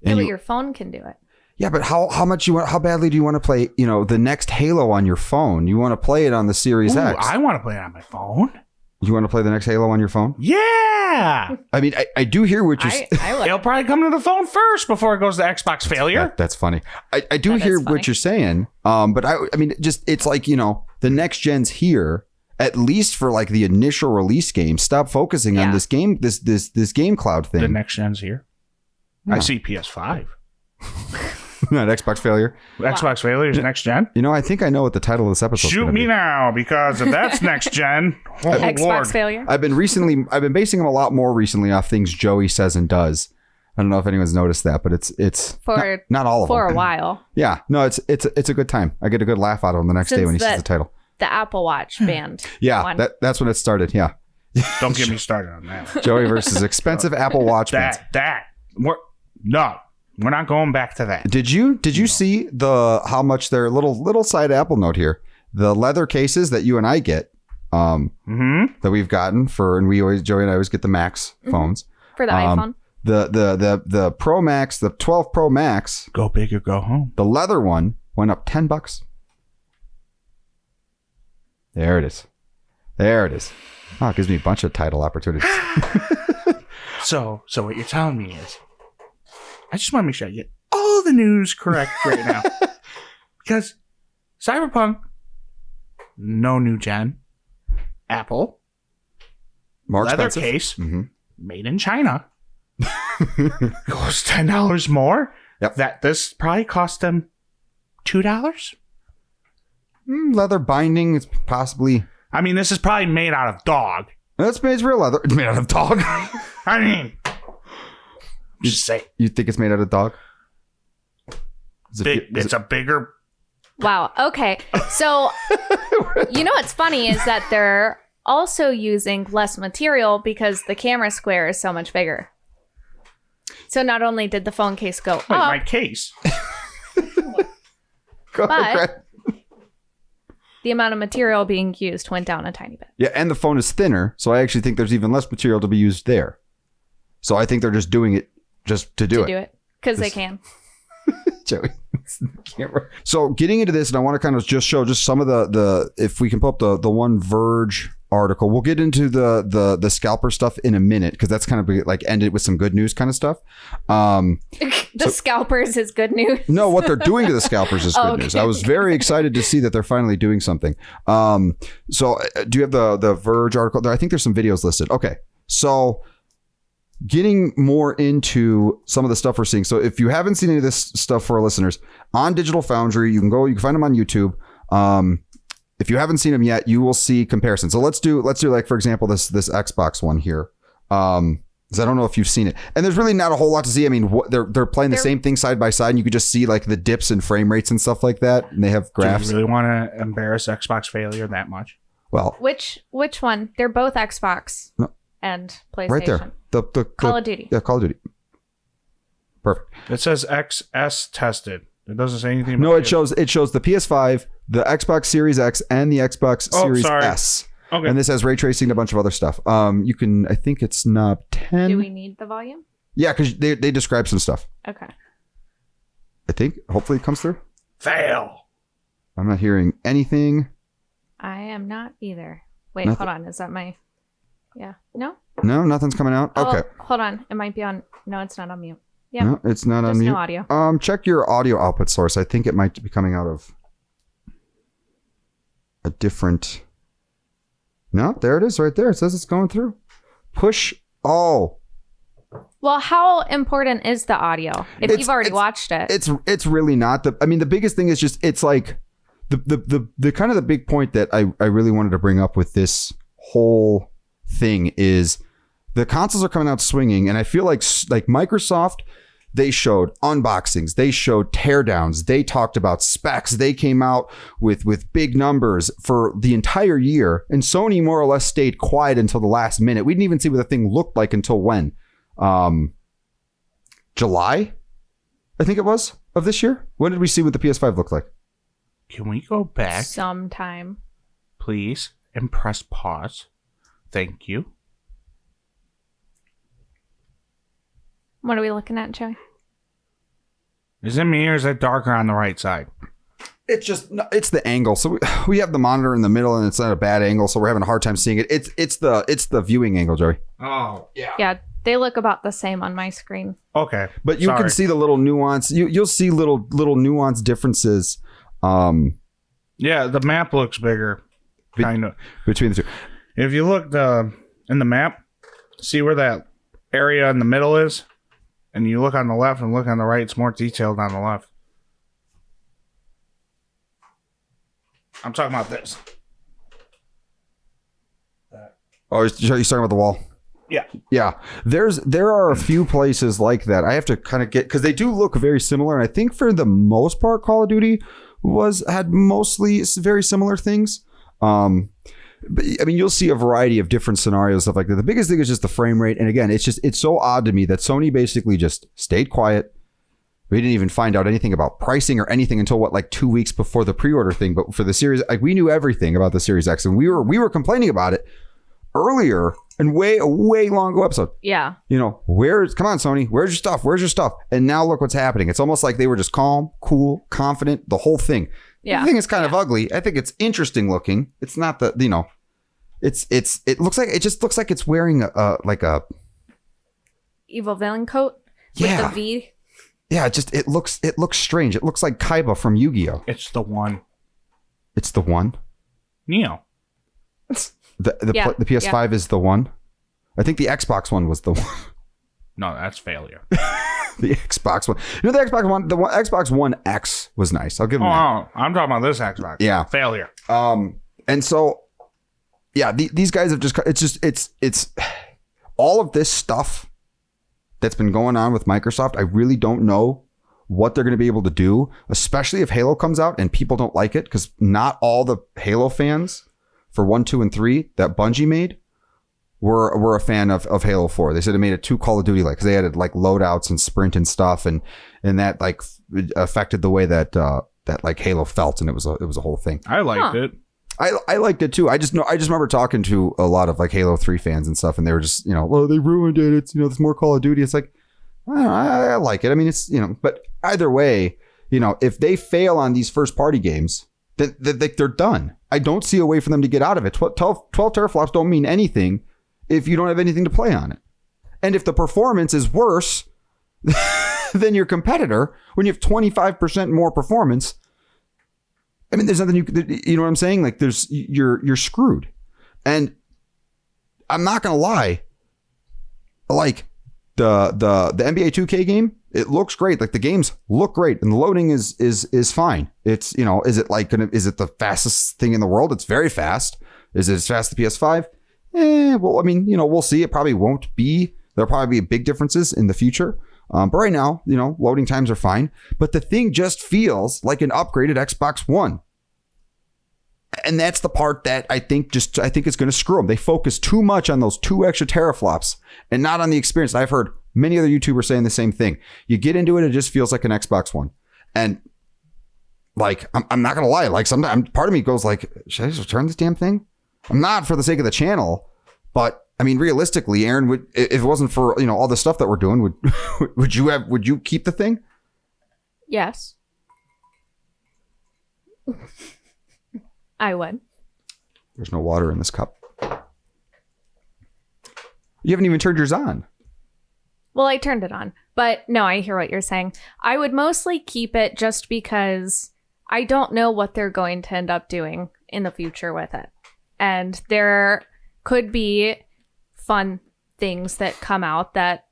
but your phone can do it. Yeah, but how badly do you want to play, the next Halo on your phone? You want to play it on the Series X. I want to play it on my phone. You want to play the next Halo on your phone? Yeah. I mean, I do hear what you're saying. It'll probably come to the phone first before it goes to Xbox failure. That's funny. I do hear what you're saying. But I mean, it's like, the next gen's here, at least for like the initial release game. Stop focusing on this game, this game cloud thing. The next gen's here. Yeah. I see PS5. Not Xbox failure. Xbox failure is next gen. I think I know what the title of this episode is. Shoot me now, because if that's next gen, Xbox Lord. failure. I've been basing them a lot more recently off things Joey says and does. I don't know if anyone's noticed that, but it's not all of them for a while. Yeah, no, it's a good time. I get a good laugh out of him the next day when he says the title. The Apple Watch band. Yeah, that's when it started. Yeah. Don't get me started on that. Joey versus expensive Apple Watch bands. We're not going back to that. Did you see how much their little side Apple note here? The leather cases that you and I get, that we've gotten Joey and I always get the Max phones for the iPhone. The Pro Max, the 12 Pro Max, go big or go home. The leather one went up $10. There it is. Oh, it gives me a bunch of title opportunities. So what you're telling me is, I just want to make sure I get all the news correct right now. Because Cyberpunk, no new gen. Apple, more leather expensive case, made in China. Goes $10 more. Yep. That this probably cost them $2. Leather binding is possibly. I mean, this is probably made out of dog. It's real leather. It's made out of dog. I mean, just say. You think it's made out of dog? It's a bigger. Wow. Okay. So, what's funny is that they're also using less material because the camera square is so much bigger. So not only did the phone case go up, my case, but the amount of material being used went down a tiny bit. Yeah, and the phone is thinner, so I actually think there's even less material to be used there. So I think they're just doing it just to do it. Because they can. Joey. So getting into this, and I want to kind of just show some of the if we can pull up the one Verge article. We'll get into the scalper stuff in a minute, because that's kind of like ended with some good news kind of stuff. Scalpers is good news. No, what they're doing to the scalpers is good news. I was very excited to see that they're finally doing something. So do you have the Verge article? I think there's some videos listed. Okay, so getting more into some of the stuff we're seeing. So if you haven't seen any of this stuff for our listeners, on Digital Foundry, you can find them on YouTube. If you haven't seen them yet, you will see comparisons. So let's do like, for example, this Xbox one here. Because I don't know if you've seen it, and there's really not a whole lot to see. I mean, they're playing the same thing side by side, and you could just see like the dips and frame rates and stuff like that. And they have graphs. Do you really want to embarrass Xbox failure that much? Well, which one? They're both Xbox and PlayStation. Right there. The Call of Duty. Yeah, Call of Duty. Perfect. It says XS tested. It doesn't say anything about No, it shows the PS5, the Xbox Series X, and the Xbox Series S. Okay. And this has ray tracing and a bunch of other stuff. I think it's knob 10. Do we need the volume? Yeah, because they describe some stuff. Okay. I think. Hopefully it comes through. Fail. I'm not hearing anything. I am not either. Wait, Nothing. hold on. Is that my... Yeah. No? No, nothing's coming out. Okay. Hold on. It might be on... No, it's not on mute. Yeah. No, it's not on mute. No audio. Check your audio output source. I think it might be coming out of a different... No, there it is right there. It says it's going through. Push all. Well, how important is the audio? If you've already watched it. It's really not. The biggest thing is just, it's like the kind of the big point that I really wanted to bring up with this whole thing is the consoles are coming out swinging, and I feel like Microsoft, They showed unboxings. They showed teardowns. They talked about specs. They came out with big numbers for the entire year. And Sony more or less stayed quiet until the last minute. We didn't even see what the thing looked like until when? July, I think it was, of this year. When did we see what the PS5 looked like? Can we go back, sometime, please, and press pause? Thank you. What are we looking at, Joey? Is it me or is it darker on the right side? It's the angle. So we have the monitor in the middle and it's not a bad angle. So we're having a hard time seeing it. It's the viewing angle, Joey. Oh, yeah. Yeah, they look about the same on my screen. Okay. But you can see the little nuance. You'll see little nuance differences. Yeah, the map looks bigger. Kind of. Between the two. If you look in the map, see where that area in the middle is? And you look on the left and look on the right, it's more detailed on the left. I'm talking about this. Oh, you're talking about the wall? Yeah. Yeah. There are a few places like that. I have to kind of get, because they do look very similar. And I think for the most part, Call of Duty had mostly very similar things. But, I mean, you'll see a variety of different scenarios, stuff like that. The biggest thing is just the frame rate. And again, it's so odd to me that Sony basically just stayed quiet. We didn't even find out anything about pricing or anything until 2 weeks before the pre-order thing. But for the Series, we knew everything about the Series X, and we were complaining about it earlier and a way long ago episode. Yeah. Come on, Sony, where's your stuff? Where's your stuff? And now look what's happening. It's almost like they were just calm, cool, confident, the whole thing. Yeah. The thing is kind of ugly. I think it's interesting looking. It's not it looks like it's wearing a evil villain coat with the V. Yeah, it looks strange. It looks like Kaiba from Yu-Gi-Oh. It's the one. It's the one? Neo. The PS5 is the one? I think the Xbox One was the one. No, that's failure. The Xbox One. The Xbox One X was nice. I'll give them that. I'm talking about this Xbox. Yeah. Failure. And so, yeah, these guys have it's all of this stuff that's been going on with Microsoft. I really don't know what they're going to be able to do, especially if Halo comes out and people don't like it, because not all the Halo fans for 1, 2, and 3 that Bungie made were a fan of Halo 4. They said it made it too Call of Duty-like, because they added loadouts and sprint and stuff, and that affected the way that Halo felt, and it was a whole thing. I liked it. I liked it too. I just remember talking to a lot of Halo 3 fans and stuff, and they were just, well, they ruined it. It's, there's more Call of Duty. It's like, I like it. I mean, it's, but either way, if they fail on these first party games, then they're done. I don't see a way for them to get out of it. 12 teraflops don't mean anything if you don't have anything to play on it. And if the performance is worse than your competitor, when you have 25% more performance, I mean, there's nothing you know what I'm saying? You're screwed. And I'm not going to lie. The NBA 2K game, it looks great. The games look great, and the loading is fine. It's, is it is it the fastest thing in the world? It's very fast. Is it as fast as the PS5? Well, I mean, we'll see. It probably won't be. There'll probably be big differences in the future. But right now, loading times are fine. But the thing just feels like an upgraded Xbox One. And that's the part that I think it's going to screw them. They focus too much on those 2 extra teraflops and not on the experience. I've heard many other YouTubers saying the same thing. You get into it, it just feels like an Xbox One. And I'm not going to lie. Sometimes part of me goes should I just return this damn thing? I'm not, for the sake of the channel, but I mean, realistically, Erin, would, if it wasn't for, all the stuff that we're doing, would you keep the thing? Yes. I would. There's no water in this cup. You haven't even turned yours on. Well, I turned it on, but no, I hear what you're saying. I would mostly keep it just because I don't know what they're going to end up doing in the future with it. And there could be fun things that come out that,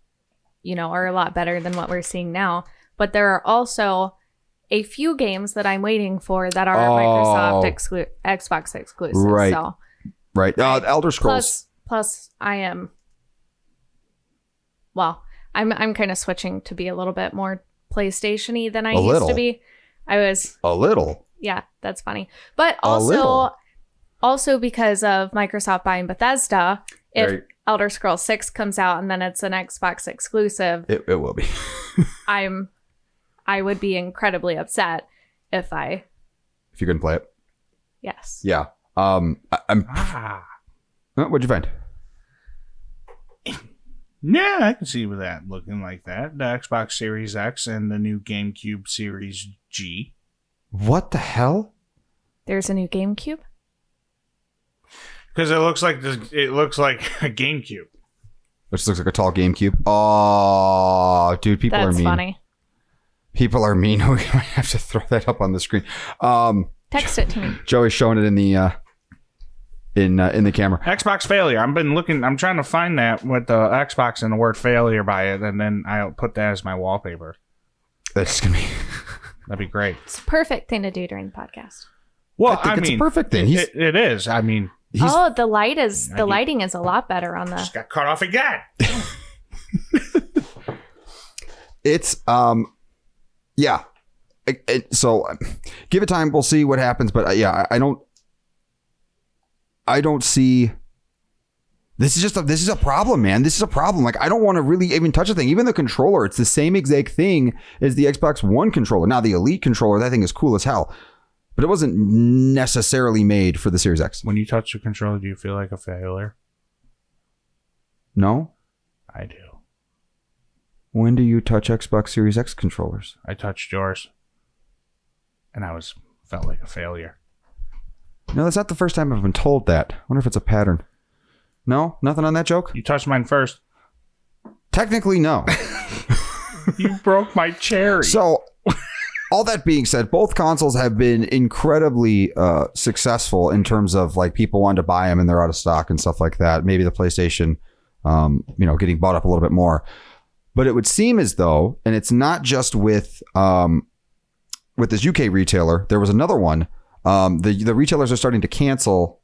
are a lot better than what we're seeing now. But there are also a few games that I'm waiting for that are Microsoft Xbox exclusive. Right. So, right. Elder Scrolls. Plus, I am. Well, I'm kind of switching to be a little bit more PlayStation-y than I A used little. to be. I was A little. Yeah, that's funny. But A little. also because of Microsoft buying Bethesda, if Right. Elder Scrolls 6 comes out and then it's an Xbox exclusive, It will be. I would be incredibly upset if If you couldn't play it. yes. Yeah. What'd you find? Yeah, I can see with that looking like that. The Xbox Series X and the new GameCube Series G. What the hell? There's a new GameCube? Because it looks like a GameCube. Which looks like a tall GameCube. Oh, dude, people are That's mean. funny. People are mean. We might have to throw that up on the screen. Text it to me. Joey's showing it in the camera. Xbox failure. I'm trying to find that with the Xbox and the word failure by it, and then I'll put that as my wallpaper. That's gonna be. That'd be great. It's a perfect thing to do during the podcast. Well, I think it's a perfect thing. It is. I mean, The lighting is a lot better on the. just got cut off again. It's yeah. So give it time. We'll see what happens. But yeah, I don't see. This is a problem, man. This is a problem. Like, I don't want to really even touch a thing. Even the controller, it's the same exact thing as the Xbox One controller. Now, the Elite controller, that thing is cool as hell, but it wasn't necessarily made for the Series X. When you touch the controller, do you feel like a failure? No? I do. When do you touch Xbox Series X controllers? I touched yours, and I felt like a failure. No, that's not the first time I've been told that. I wonder if it's a pattern. No? Nothing on that joke? You touched mine first. Technically, no. You broke my cherry. So, all that being said, both consoles have been incredibly successful in terms of like people wanting to buy them and they're out of stock and stuff like that. Maybe the PlayStation, getting bought up a little bit more. But it would seem as though, and it's not just with this UK retailer. There was another one. The retailers are starting to cancel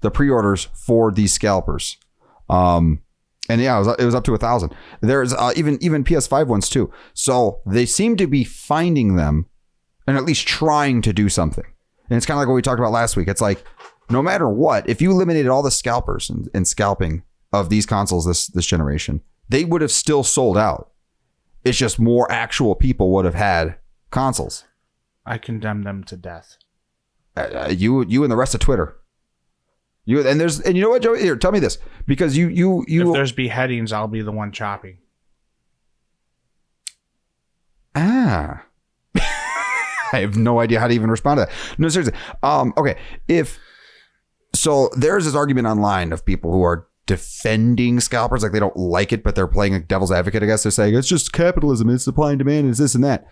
the pre-orders for these scalpers. And yeah, it was up to 1,000. There's even PS5 ones too. So they seem to be finding them and at least trying to do something. And it's kind of like what we talked about last week. It's like, no matter what, if you eliminated all the scalpers and scalping of these consoles this generation, they would have still sold out. It's just more actual people would have had consoles. I condemn them to death. You and the rest of Twitter. You know what, Joey? Here, tell me this, because you. If there's beheadings, I'll be the one chopping. I have no idea how to even respond to that. No, seriously. Okay. So there's this argument online of people who are defending scalpers, like they don't like it, but they're playing a devil's advocate. I guess they're saying it's just capitalism, it's supply and demand, it's this and that.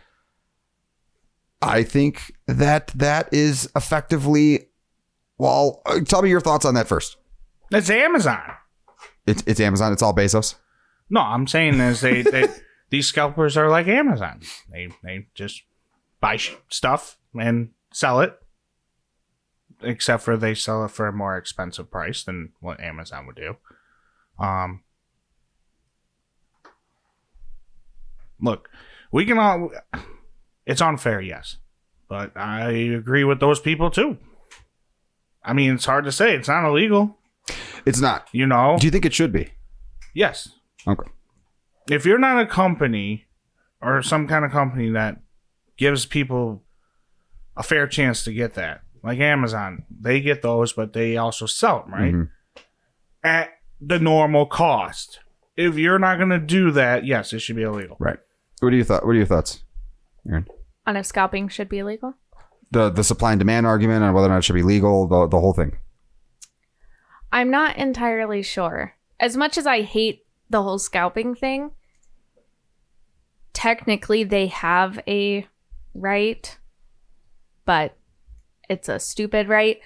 I think that is effectively. Well, tell me your thoughts on that first. It's Amazon. It's Amazon. It's all Bezos. No, I'm saying is they these scalpers are like Amazon. They just buy stuff and sell it. Except for they sell it for a more expensive price than what Amazon would do. Look, we can all. It's unfair, yes, but I agree with those people too. I mean, it's hard to say. It's not illegal. It's not. You know? Do you think it should be? Yes. Okay. If you're not a company or some kind of company that gives people a fair chance to get that, like Amazon, they get those, but they also sell them, right? Mm-hmm. At the normal cost. If you're not going to do that, yes, it should be illegal. Right. What are your thoughts, Erin? On if scalping should be illegal? The supply and demand argument on whether or not it should be legal, the whole thing. I'm not entirely sure. As much as I hate the whole scalping thing, technically they have a right, but it's a stupid right.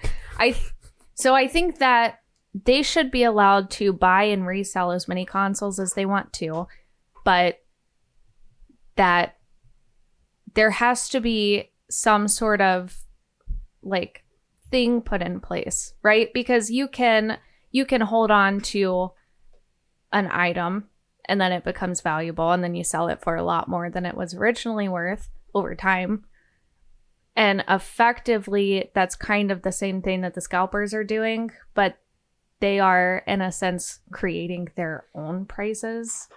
So I think that they should be allowed to buy and resell as many consoles as they want to, but that there has to be some sort of like thing put in place, right? Because you can hold on to an item and then it becomes valuable, and then you sell it for a lot more than it was originally worth over time. And effectively, that's kind of the same thing that the scalpers are doing, but they are, in a sense, creating their own prices.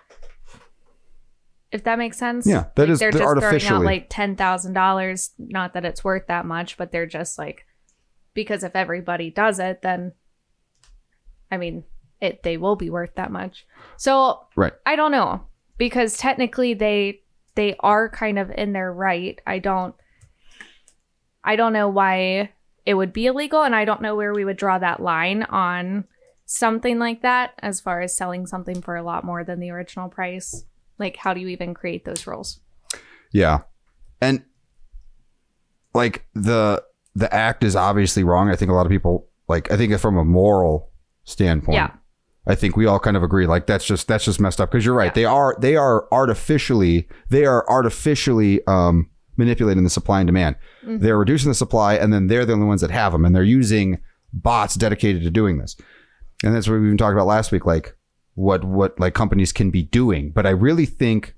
If that makes sense. Yeah, that is, they're just artificially throwing out like $10,000. Not that it's worth that much, but they're just like, because if everybody does it, then, I mean, they will be worth that much. So right. I don't know, because technically they are kind of in their right. I don't know why it would be illegal, and I don't know where we would draw that line on something like that as far as selling something for a lot more than the original price. Like, how do you even create those rules? Yeah. And like the act is obviously wrong. I think a lot of people, like, I think from a moral standpoint, yeah, I think we all kind of agree, like, that's just messed up, because you're right. Yeah. They are artificially manipulating the supply and demand. Mm-hmm. They're reducing the supply, and then they're the only ones that have them, and they're using bots dedicated to doing this. And that's what we've been talking about last week, like what like companies can be doing. But I really think,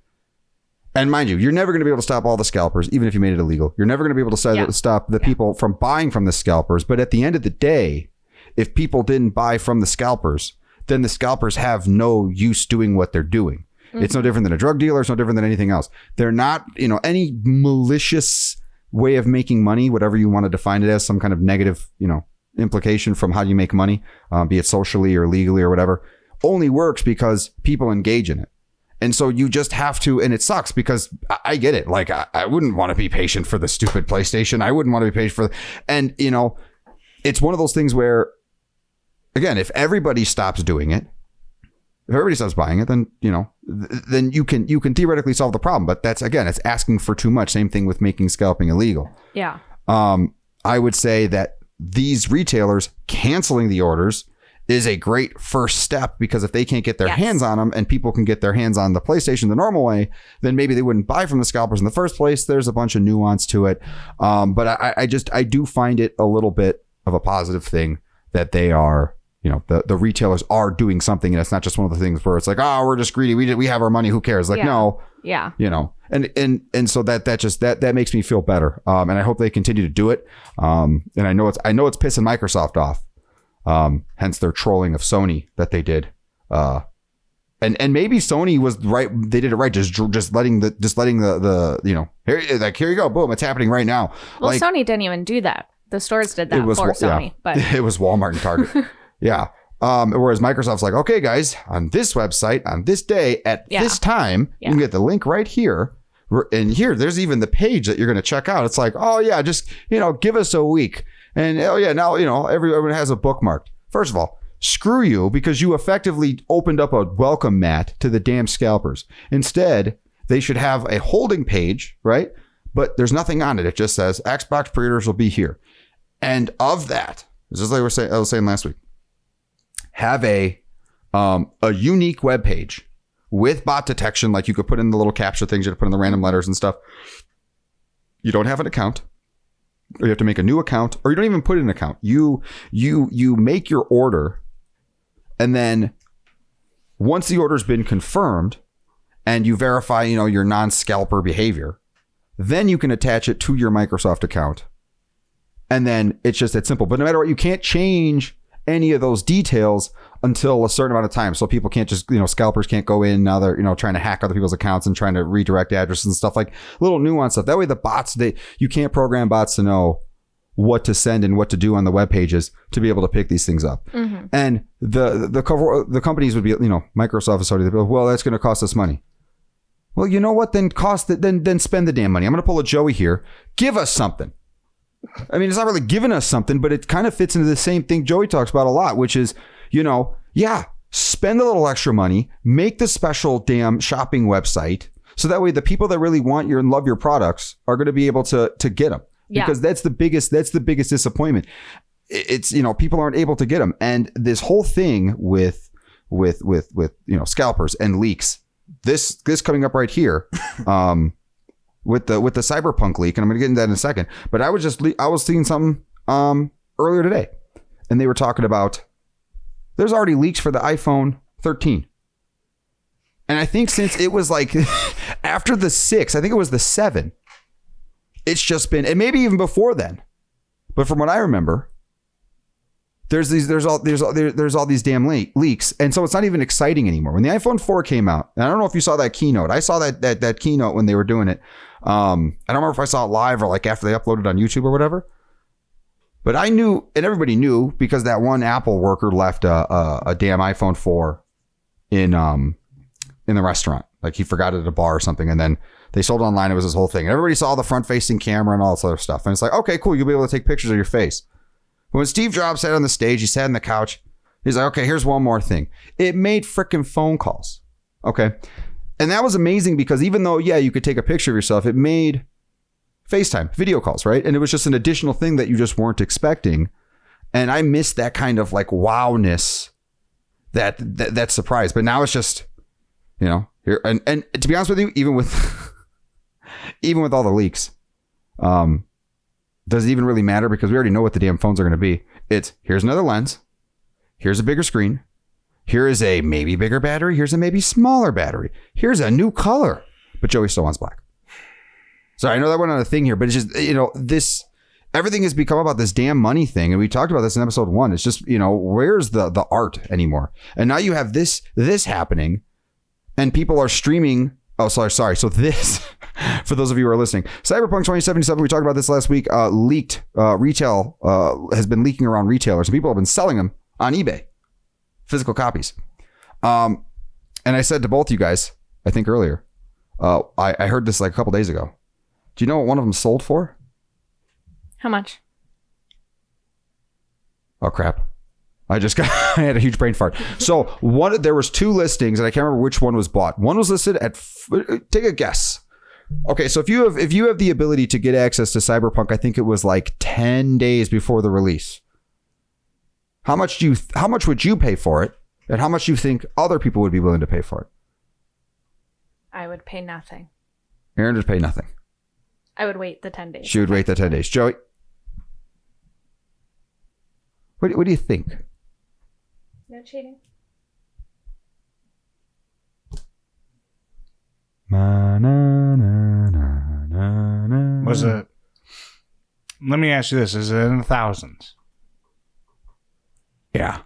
and mind you, you're never going to be able to stop all the scalpers, even if you made it illegal. You're never going to be able to stop the people from buying from the scalpers. But at the end of the day, if people didn't buy from the scalpers, then the scalpers have no use doing what they're doing. Mm-hmm. It's no different than a drug dealer. It's no different than anything else. They're not, any malicious way of making money, whatever you want to define it as, some kind of negative, implication from how you make money, be it socially or legally or whatever, only works because people engage in it. And so you just have to, and it sucks because I get it. Like, I wouldn't want to be patient for the stupid PlayStation. I wouldn't want to be patient for, and it's one of those things where, again, if everybody stops doing it, if everybody stops buying it, then, then you can theoretically solve the problem. But that's, again, it's asking for too much. Same thing with making scalping illegal. Yeah. I would say that these retailers canceling the orders is a great first step, because if they can't get their hands on them, and people can get their hands on the PlayStation the normal way, then maybe they wouldn't buy from the scalpers in the first place. There's a bunch of nuance to it. But I do find it a little bit of a positive thing that they are, the retailers are doing something, and it's not just one of the things where it's like, oh, we're just greedy. We have our money. Who cares? Like, no. Yeah. And so that makes me feel better. And I hope they continue to do it. And I know it's pissing Microsoft off. Hence their trolling of Sony that they did. And maybe Sony was right. They did it right. Just letting the here you go. Boom. It's happening right now. Well, like, Sony didn't even do that. The stores did that for Sony, but it was Walmart and Target. Yeah. Whereas Microsoft's like, okay, guys, on this website, on this day, at this time, you can get the link right here. And here, there's even the page that you're going to check out. It's like, oh yeah, just, give us a week. And oh yeah, now, everyone has a bookmark. First of all, screw you, because you effectively opened up a welcome mat to the damn scalpers. Instead, they should have a holding page, right? But there's nothing on it. It just says Xbox pre-orders will be here. And of that, this is like I was saying last week, have a unique web page with bot detection. Like, you could put in the little capture things, you have to put in the random letters and stuff. You don't have an account, or you have to make a new account, or you don't even put in an account. You make your order, and then once the order's been confirmed and you verify, your non-scalper behavior, then you can attach it to your Microsoft account. And then it's just that simple. But no matter what, you can't change any of those details until a certain amount of time. So people can't just, scalpers can't go in now. They're, trying to hack other people's accounts and trying to redirect addresses and stuff, like little nuance stuff. That way the bots, you can't program bots to know what to send and what to do on the web pages to be able to pick these things up. Mm-hmm. And the companies would be, Microsoft is already, well, that's going to cost us money. Well, you know what? Then then spend the damn money. I'm going to pull a Joey here. Give us something. I mean, it's not really giving us something, but it kind of fits into the same thing Joey talks about a lot, which is, spend a little extra money, make the special damn shopping website, so that way the people that really want and love your products are going to be able to get them. Yeah. Because that's the biggest disappointment. It's, people aren't able to get them. And this whole thing with scalpers and leaks, this coming up right here, with the Cyberpunk leak, and I'm going to get into that in a second. But I was seeing something earlier today, and they were talking about there's already leaks for the iPhone 13. And I think since it was like after the 6, I think it was the 7. It's just been, and maybe even before then. But from what I remember, there's all these damn leaks, and so it's not even exciting anymore. When the iPhone 4 came out, and I don't know if you saw that keynote. I saw that keynote when they were doing it. I don't remember if I saw it live or like after they uploaded on YouTube or whatever. But I knew, and everybody knew, because that one Apple worker left a damn iPhone 4 in the restaurant. Like he forgot it at a bar or something, and then they sold it online. It was this whole thing, and everybody saw the front-facing camera and all this other stuff. And it's like, okay, cool, you'll be able to take pictures of your face. When Steve Jobs sat on the stage, he sat on the couch. He's like, okay, here's one more thing. It made freaking phone calls. Okay. And that was amazing because even though, yeah, you could take a picture of yourself, it made FaceTime, video calls, right? And it was just an additional thing that you just weren't expecting. And I missed that kind of like wowness, that surprise. But now it's just, here. And to be honest with you, even with all the leaks, does it even really matter? Because we already know what the damn phones are going to be. It's here's another lens. Here's a bigger screen. Here is a maybe bigger battery. Here's a maybe smaller battery. Here's a new color. But Joey still wants black. So I know that went on a thing here, but it's just, everything has become about this damn money thing. And we talked about this in episode 1. It's just, where's the art anymore? And now you have this happening and people are streaming. Oh, sorry. So this, for those of you who are listening, Cyberpunk 2077, we talked about this last week, leaked retail, has been leaking around retailers. And people have been selling them on eBay, physical copies. And I said to both you guys, I think earlier, I heard this like a couple days ago. Do you know what one of them sold for? How much? Oh, crap. I had a huge brain fart. So there was 2 listings and I can't remember which one was bought. One was listed at, take a guess. Okay. So if you have the ability to get access to Cyberpunk, I think it was like 10 days before the release. How much would you pay for it? And how much do you think other people would be willing to pay for it? I would pay nothing. Erin would pay nothing. I would wait the 10 days. She would wait the 10 days. Joey, what do you think? No cheating. Was it? Let me ask you this: is it in the thousands? Yeah.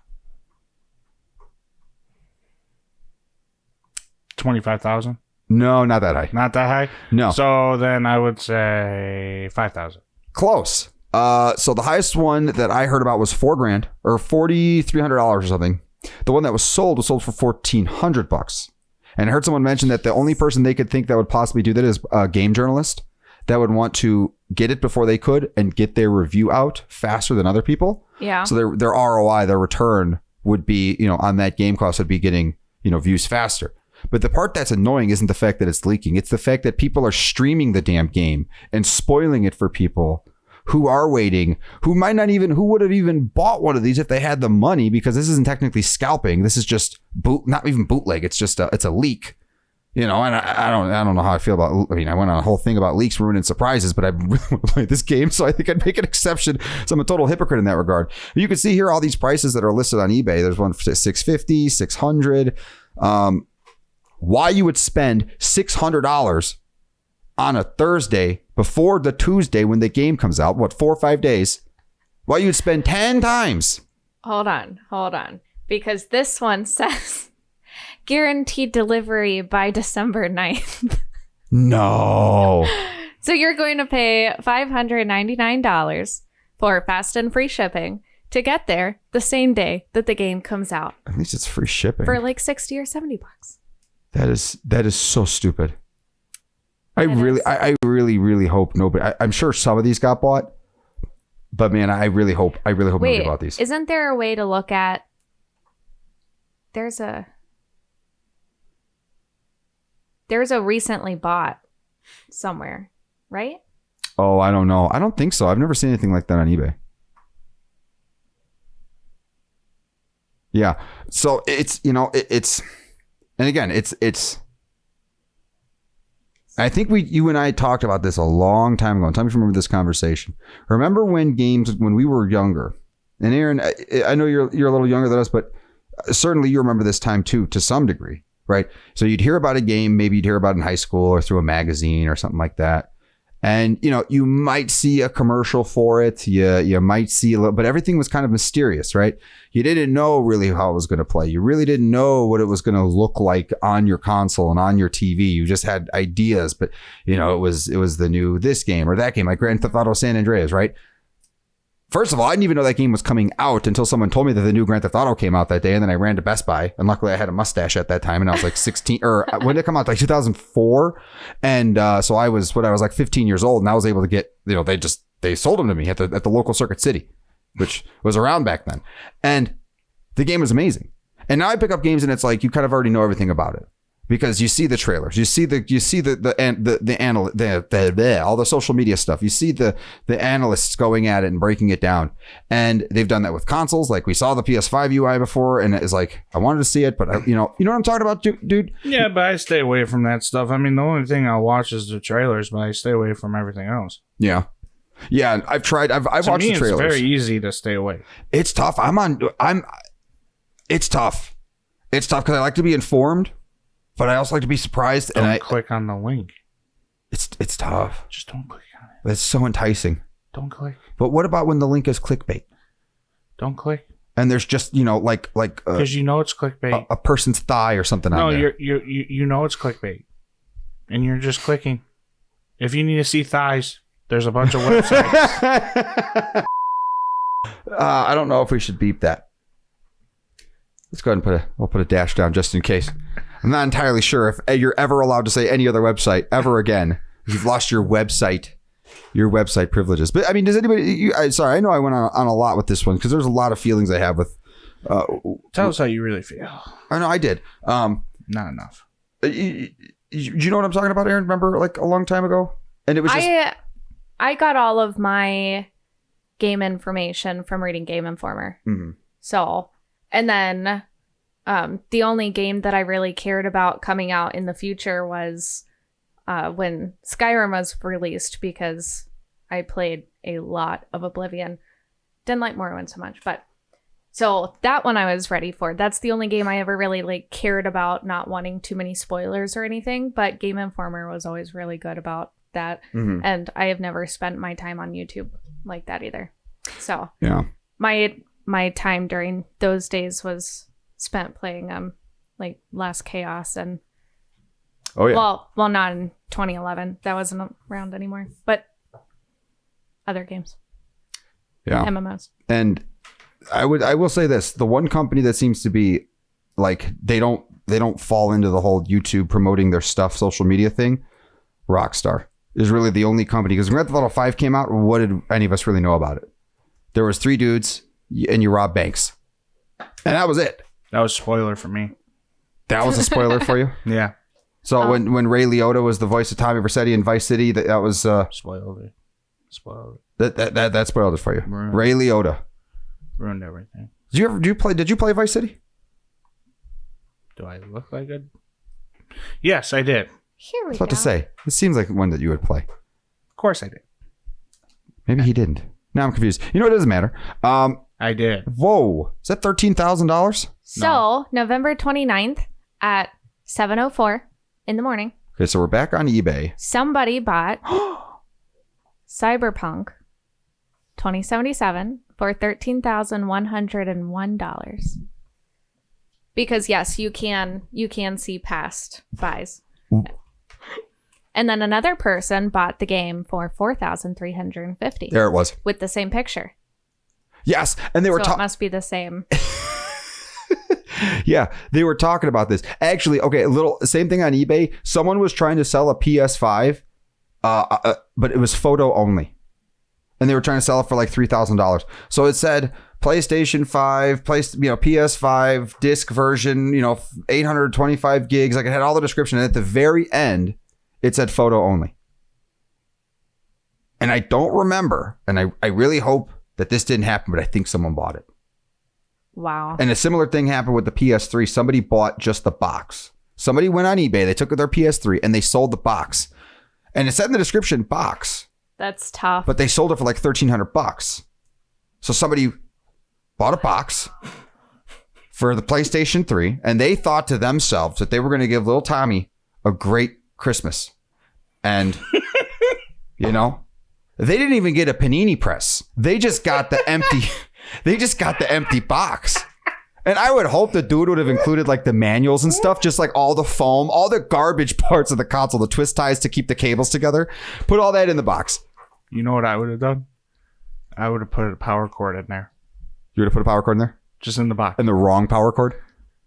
25,000? No, not that high. Not that high? No. So then I would say 5,000. Close. So the highest one that I heard about was $4,000 or $4,300 or something. The one that was sold for $1,400. And I heard someone mention that the only person they could think that would possibly do that is a game journalist that would want to get it before they could and get their review out faster than other people. Yeah. So their ROI, their return would be, on that game cost would be getting, views faster. But the part that's annoying isn't the fact that it's leaking. It's the fact that people are streaming the damn game and spoiling it for people who are waiting, who would have even bought one of these if they had the money, because this isn't technically scalping. This is just not even bootleg. It's just it's a leak, and I don't know how I feel about, I went on a whole thing about leaks ruining surprises, but I really want to play this game. So I think I'd make an exception. So I'm a total hypocrite in that regard. You can see here all these prices that are listed on eBay. There's one for $650, $600. Why you would spend $600 on a Thursday before the Tuesday when the game comes out, 4 or 5 days, why you would spend 10 times. Hold on. Because this one says guaranteed delivery by December 9th. No. So you're going to pay $599 for fast and free shipping to get there the same day that the game comes out. At least it's free shipping. For like $60 or $70. That is so stupid. I really hope nobody. I'm sure some of these got bought, but man, I really hope nobody bought these. Isn't there a way to look at? There's a recently bought somewhere, right? Oh, I don't know. I don't think so. I've never seen anything like that on eBay. Yeah. So it's it's, and again, it's. I think you and I talked about this a long time ago. Tell me if you remember this conversation. Remember when we were younger, and Erin, I know you're a little younger than us, but certainly you remember this time too, to some degree, right? So you'd hear about a game, maybe you'd hear about it in high school or through a magazine or something like that. And, you know, you might see a commercial for it. You might see a little, but everything was kind of mysterious, right? You didn't know really how it was going to play. You really didn't know what it was going to look like on your console and on your TV. You just had ideas, but, you know, it was the new this game or that game, like Grand Theft Auto San Andreas, right? First of all, I didn't even know that game was coming out until someone told me that the new Grand Theft Auto came out that day. And then I ran to Best Buy. And luckily I had a mustache at that time. And I was like 16 or when did it come out? Like 2004. And so I was like 15 years old. And I was able to get, you know, they sold them to me at the local Circuit City, which was around back then. And the game was amazing. And now I pick up games and it's like, you kind of already know everything about it. Because you see the trailers, you see all the social media stuff. You see the analysts going at it and breaking it down, and they've done that with consoles. Like we saw the PS5 UI before, and it's like I wanted to see it, but you know what I'm talking about, dude. Yeah, but I stay away from that stuff. I mean, the only thing I'll watch is the trailers, but I stay away from everything else. Yeah. I've tried. I've watched the trailers. It's very easy to stay away. It's tough. It's tough. It's tough because I like to be informed. But I also like to be surprised. Don't click on the link. It's tough. Just don't click on it. It's so enticing. Don't click. But what about when the link is clickbait? Don't click. And there's just, you know, like because you know it's clickbait. A person's thigh or something on there. No, you know it's clickbait, and you're just clicking. If you need to see thighs, there's a bunch of websites. I don't know if we should beep that. Let's go ahead and we'll put a dash down just in case. I'm not entirely sure if you're ever allowed to say any other website ever again. You've lost your website privileges. But I mean, does anybody? Sorry, I know I went on a lot with this one because there's a lot of feelings I have with. Tell us how you really feel. I know I did. Not enough. You know what I'm talking about, Erin? Remember, like a long time ago, and it was just. I got all of my game information from reading Game Informer. Mm-hmm. So, and then. The only game that I really cared about coming out in the future was when Skyrim was released because I played a lot of Oblivion. Didn't like Morrowind so much, but so that one I was ready for. That's the only game I ever really cared about, not wanting too many spoilers or anything, but Game Informer was always really good about that. Mm-hmm. And I have never spent my time on YouTube like that either. So yeah, my time during those days was spent playing like Last Chaos and well not in 2011, that wasn't around anymore, but other games, MMOs. And I will say this, the one company that seems to be like they don't fall into the whole YouTube promoting their stuff social media thing, Rockstar is really the only company, because when Grand Theft Auto 5 came out, what did any of us really know about it? There was 3 dudes and you robbed banks, and that was it. That was a spoiler for me. That was a spoiler for you? Yeah. So when Ray Liotta was the voice of Tommy Vercetti in Vice City, that was spoiled it. That spoiled it for you. Ray Liotta ruined everything. Did you play Vice City? Do I look like it? Yes, I did. Here we go. I was about to say, it seems like one that you would play. Of course I did. Maybe he didn't. Now I'm confused. You know, it doesn't matter. I did. Whoa. Is that $13,000? So, no. November 29th at 7:04 in the morning. Okay, so we're back on eBay. Somebody bought Cyberpunk 2077 for $13,101. Because yes, you can see past buys. And then another person bought the game for $4,350. There it was. With the same picture. Yes, and they were it must be the same. Yeah, they were talking about this. Actually, okay, same thing on eBay. Someone was trying to sell a PS5, but it was photo only. And they were trying to sell it for like $3,000. So it said PlayStation 5, PS5 disc version, 825 gigs. Like it had all the description. And at the very end, it said photo only. And I don't remember, and I really hope that this didn't happen, but I think someone bought it. Wow. And a similar thing happened with the PS3. Somebody bought just the box. Somebody went on eBay, they took their PS3 and they sold the box. And it said in the description, box. That's tough. But they sold it for like $1,300. So somebody bought a box, for the PlayStation 3, and they thought to themselves that they were going to give little Tommy a great Christmas. And, you know, they didn't even get a panini press. They just got the empty box. And I would hope the dude would have included like the manuals and stuff, just like all the foam, all the garbage parts of the console, the twist ties to keep the cables together. Put all that in the box. You know what I would have done? I would have put a power cord in there. You would have put a power cord in there? Just in the box. And the wrong power cord?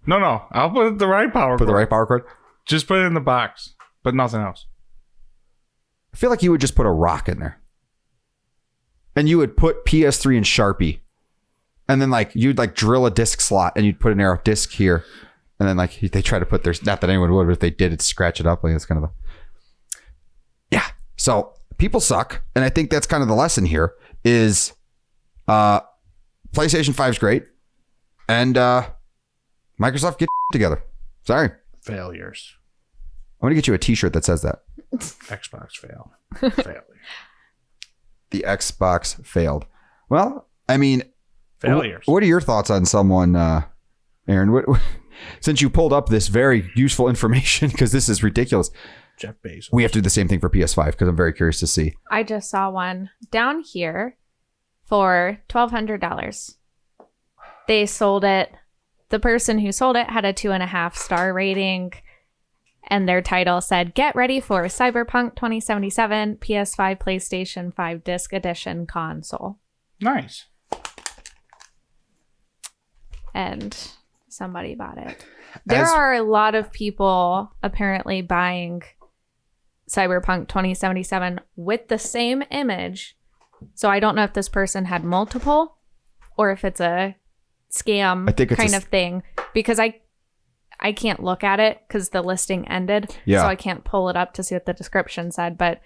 No. I'll put the right power cord. Put the right power cord? Just put it in the box, but nothing else. I feel like you would just put a rock in there. And you would put PS3 in Sharpie. And then like you'd like drill a disc slot and you'd put an arrow disc here. And then like they try to put their, not that anyone would, but if they did, it'd scratch it up. Like it's kind of yeah. So people suck. And I think that's kind of the lesson here is PlayStation 5 is great. And Microsoft, get together. Sorry. Failures. I'm going to get you a t-shirt that says that. Xbox failed. Failure. The Xbox failed. Well, I mean, failures. What are your thoughts on someone, Erin? Since you pulled up this very useful information, because this is ridiculous. Jeff Bezos. We have to do the same thing for PS5 because I'm very curious to see. I just saw one down here for $1,200. They sold it. The person who sold it had a 2.5 star rating. And their title said, "Get ready for Cyberpunk 2077 PS5 PlayStation 5 Disc Edition console." Nice. And somebody bought it. There are a lot of people apparently buying Cyberpunk 2077 with the same image. So I don't know if this person had multiple or if it's a scam kind of thing. Because I can't look at it because the listing ended. Yeah. So I can't pull it up to see what the description said. But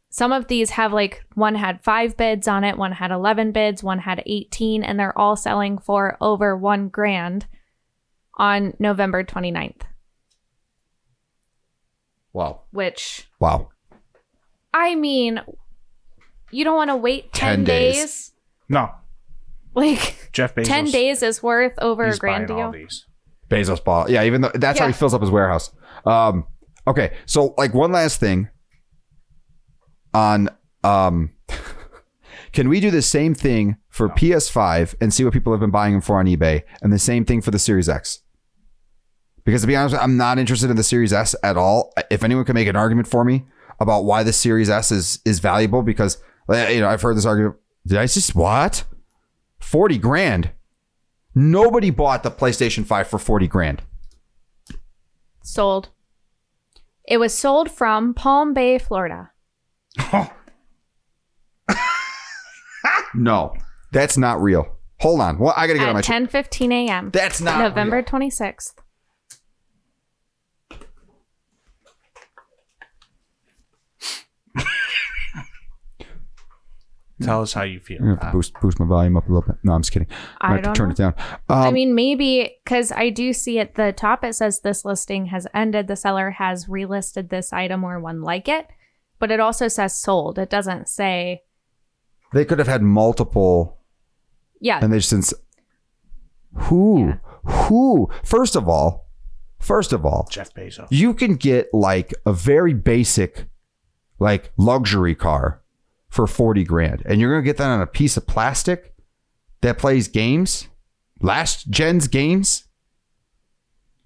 some of these have like, one had 5 bids on it, one had 11 bids, one had 18, and they're all selling for over $1,000 on November 29th. Wow. Wow. I mean, you don't want to wait 10 days? No. Like, Jeff Bezos. 10 days is worth over $1 grand deal. All these. Bezos bought. Yeah, even though that's how he fills up his warehouse. Okay, so like one last thing on can we do the same thing for PS5 and see what people have been buying them for on eBay, and the same thing for the Series X? Because to be honest, I'm not interested in the Series S at all. If anyone can make an argument for me about why the Series S is valuable, because I've heard this argument. Did I just what? 40 grand. Nobody bought the PlayStation 5 for 40 grand. Sold. It was sold from Palm Bay, Florida. No, that's not real. Hold on. Well, I got to get on my... At 10:15 a.m. That's not November real. 26th. Tell us how you feel. I'm going to have to boost my volume up a little bit. No, I'm just kidding. I don't turn it down. I mean, maybe because I do see at the top it says this listing has ended. The seller has relisted this item or one like it. But it also says sold. It doesn't say... They could have had multiple... Yeah. And they just didn't... Who? First of all, Jeff Bezos. You can get like a very basic like luxury car for 40 grand. And you're going to get that on a piece of plastic that plays games, last gen's games.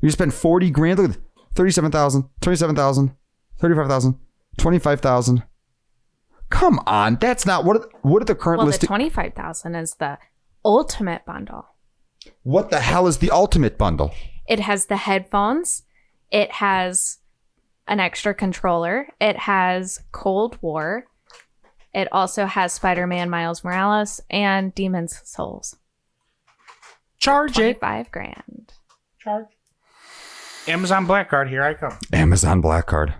You spend 40 grand. Look at 37,000, 27,000, 35,000, 25,000. Come on. That's not what are the current listing? The 25,000 is the ultimate bundle. What the hell is the ultimate bundle? It has the headphones. It has an extra controller. It has Cold War. It also has Spider-Man Miles Morales and Demon's Souls. Charge it. 25 grand. Charge. Amazon Black Card, here I come. Amazon Black Card.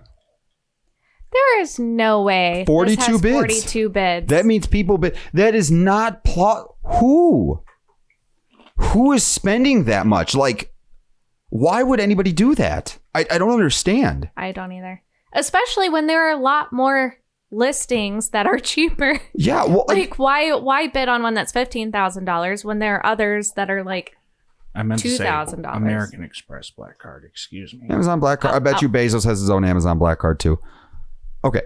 There is no way. 42 this has bids. 42 bids. That means people bid. That is not plot. Who is spending that much? Like, why would anybody do that? I don't understand. I don't either. Especially when there are a lot more listings that are cheaper. Yeah. Well, like why bid on one that's $15,000 when there are others that are like I meant to say $2,000. American Express Black Card. Excuse me. Amazon Black Card. I bet you Bezos has his own Amazon Black Card too. Okay.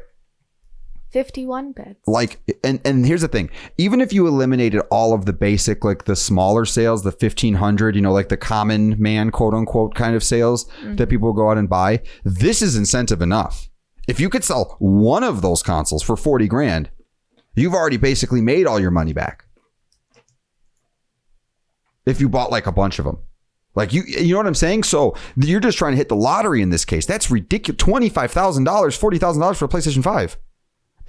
51 bits. Like, and here's the thing. Even if you eliminated all of the basic, like the smaller sales, the 1,500, like the common man, quote unquote, kind of sales that people will go out and buy, this is incentive enough. If you could sell one of those consoles for 40 grand, you've already basically made all your money back. If you bought like a bunch of them. Like, you know what I'm saying? So you're just trying to hit the lottery in this case. That's ridiculous. $25,000, $40,000 for a PlayStation 5.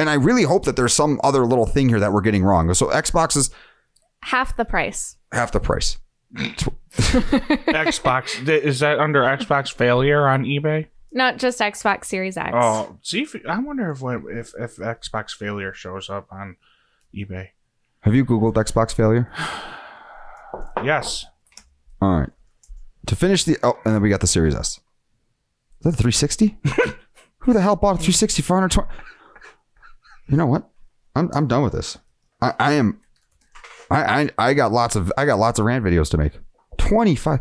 And I really hope that there's some other little thing here that we're getting wrong. So Xbox is half the price. Xbox, is that under Xbox failure on eBay? Not just Xbox Series X. Oh, see, I wonder if Xbox failure shows up on eBay. Have you Googled Xbox failure? Yes. All right. To finish and then we got the Series S. Is that a 360? Who the hell bought a 360 for 120? You know what? I'm done with this. I got lots of rant videos to make. 25.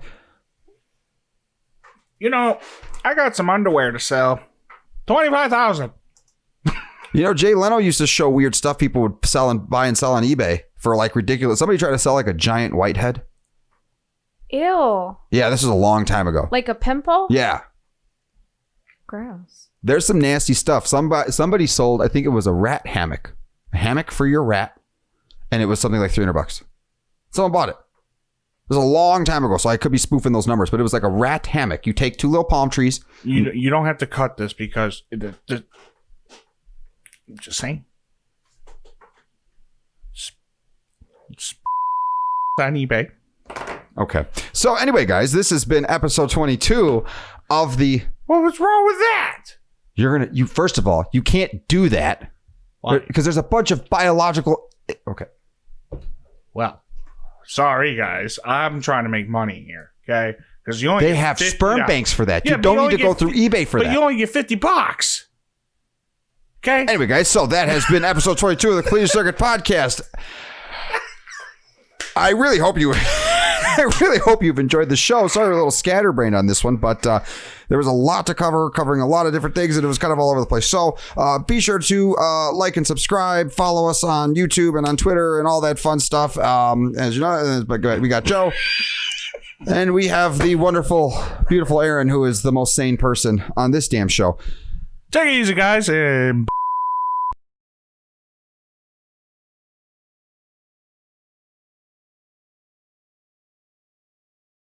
I got some underwear to sell. 25,000. Jay Leno used to show weird stuff people would buy and sell on eBay for like ridiculous. Somebody tried to sell like a giant whitehead. Ew. Yeah, this was a long time ago. Like a pimple? Yeah. Gross. There's some nasty stuff. Somebody sold, I think it was a rat hammock. A hammock for your rat. And it was something like $300. Someone bought it. It was a long time ago, so I could be spoofing those numbers, but it was like a rat hammock. You take two little palm trees. You don't have to cut this because just saying. It's on eBay. Okay. So anyway, guys, this has been episode 22 of the... Well, what's wrong with that? First of all, you can't do that. Why? Because there's a bunch of biological... Okay. Well, sorry, guys. I'm trying to make money here, okay? Because they have sperm banks for that. Yeah, you don't need to go through eBay for that. But you only get $50. Okay? Anyway, guys, so that has been episode 22 of the Clear Circuit Podcast. I really hope you've enjoyed the show. Sorry, we're a little scatterbrained on this one, but there was a lot to covering a lot of different things, and it was kind of all over the place. So be sure to like and subscribe, follow us on YouTube and on Twitter and all that fun stuff. As you know, we got Joe, and we have the wonderful, beautiful Erin, who is the most sane person on this damn show. Take it easy, guys, and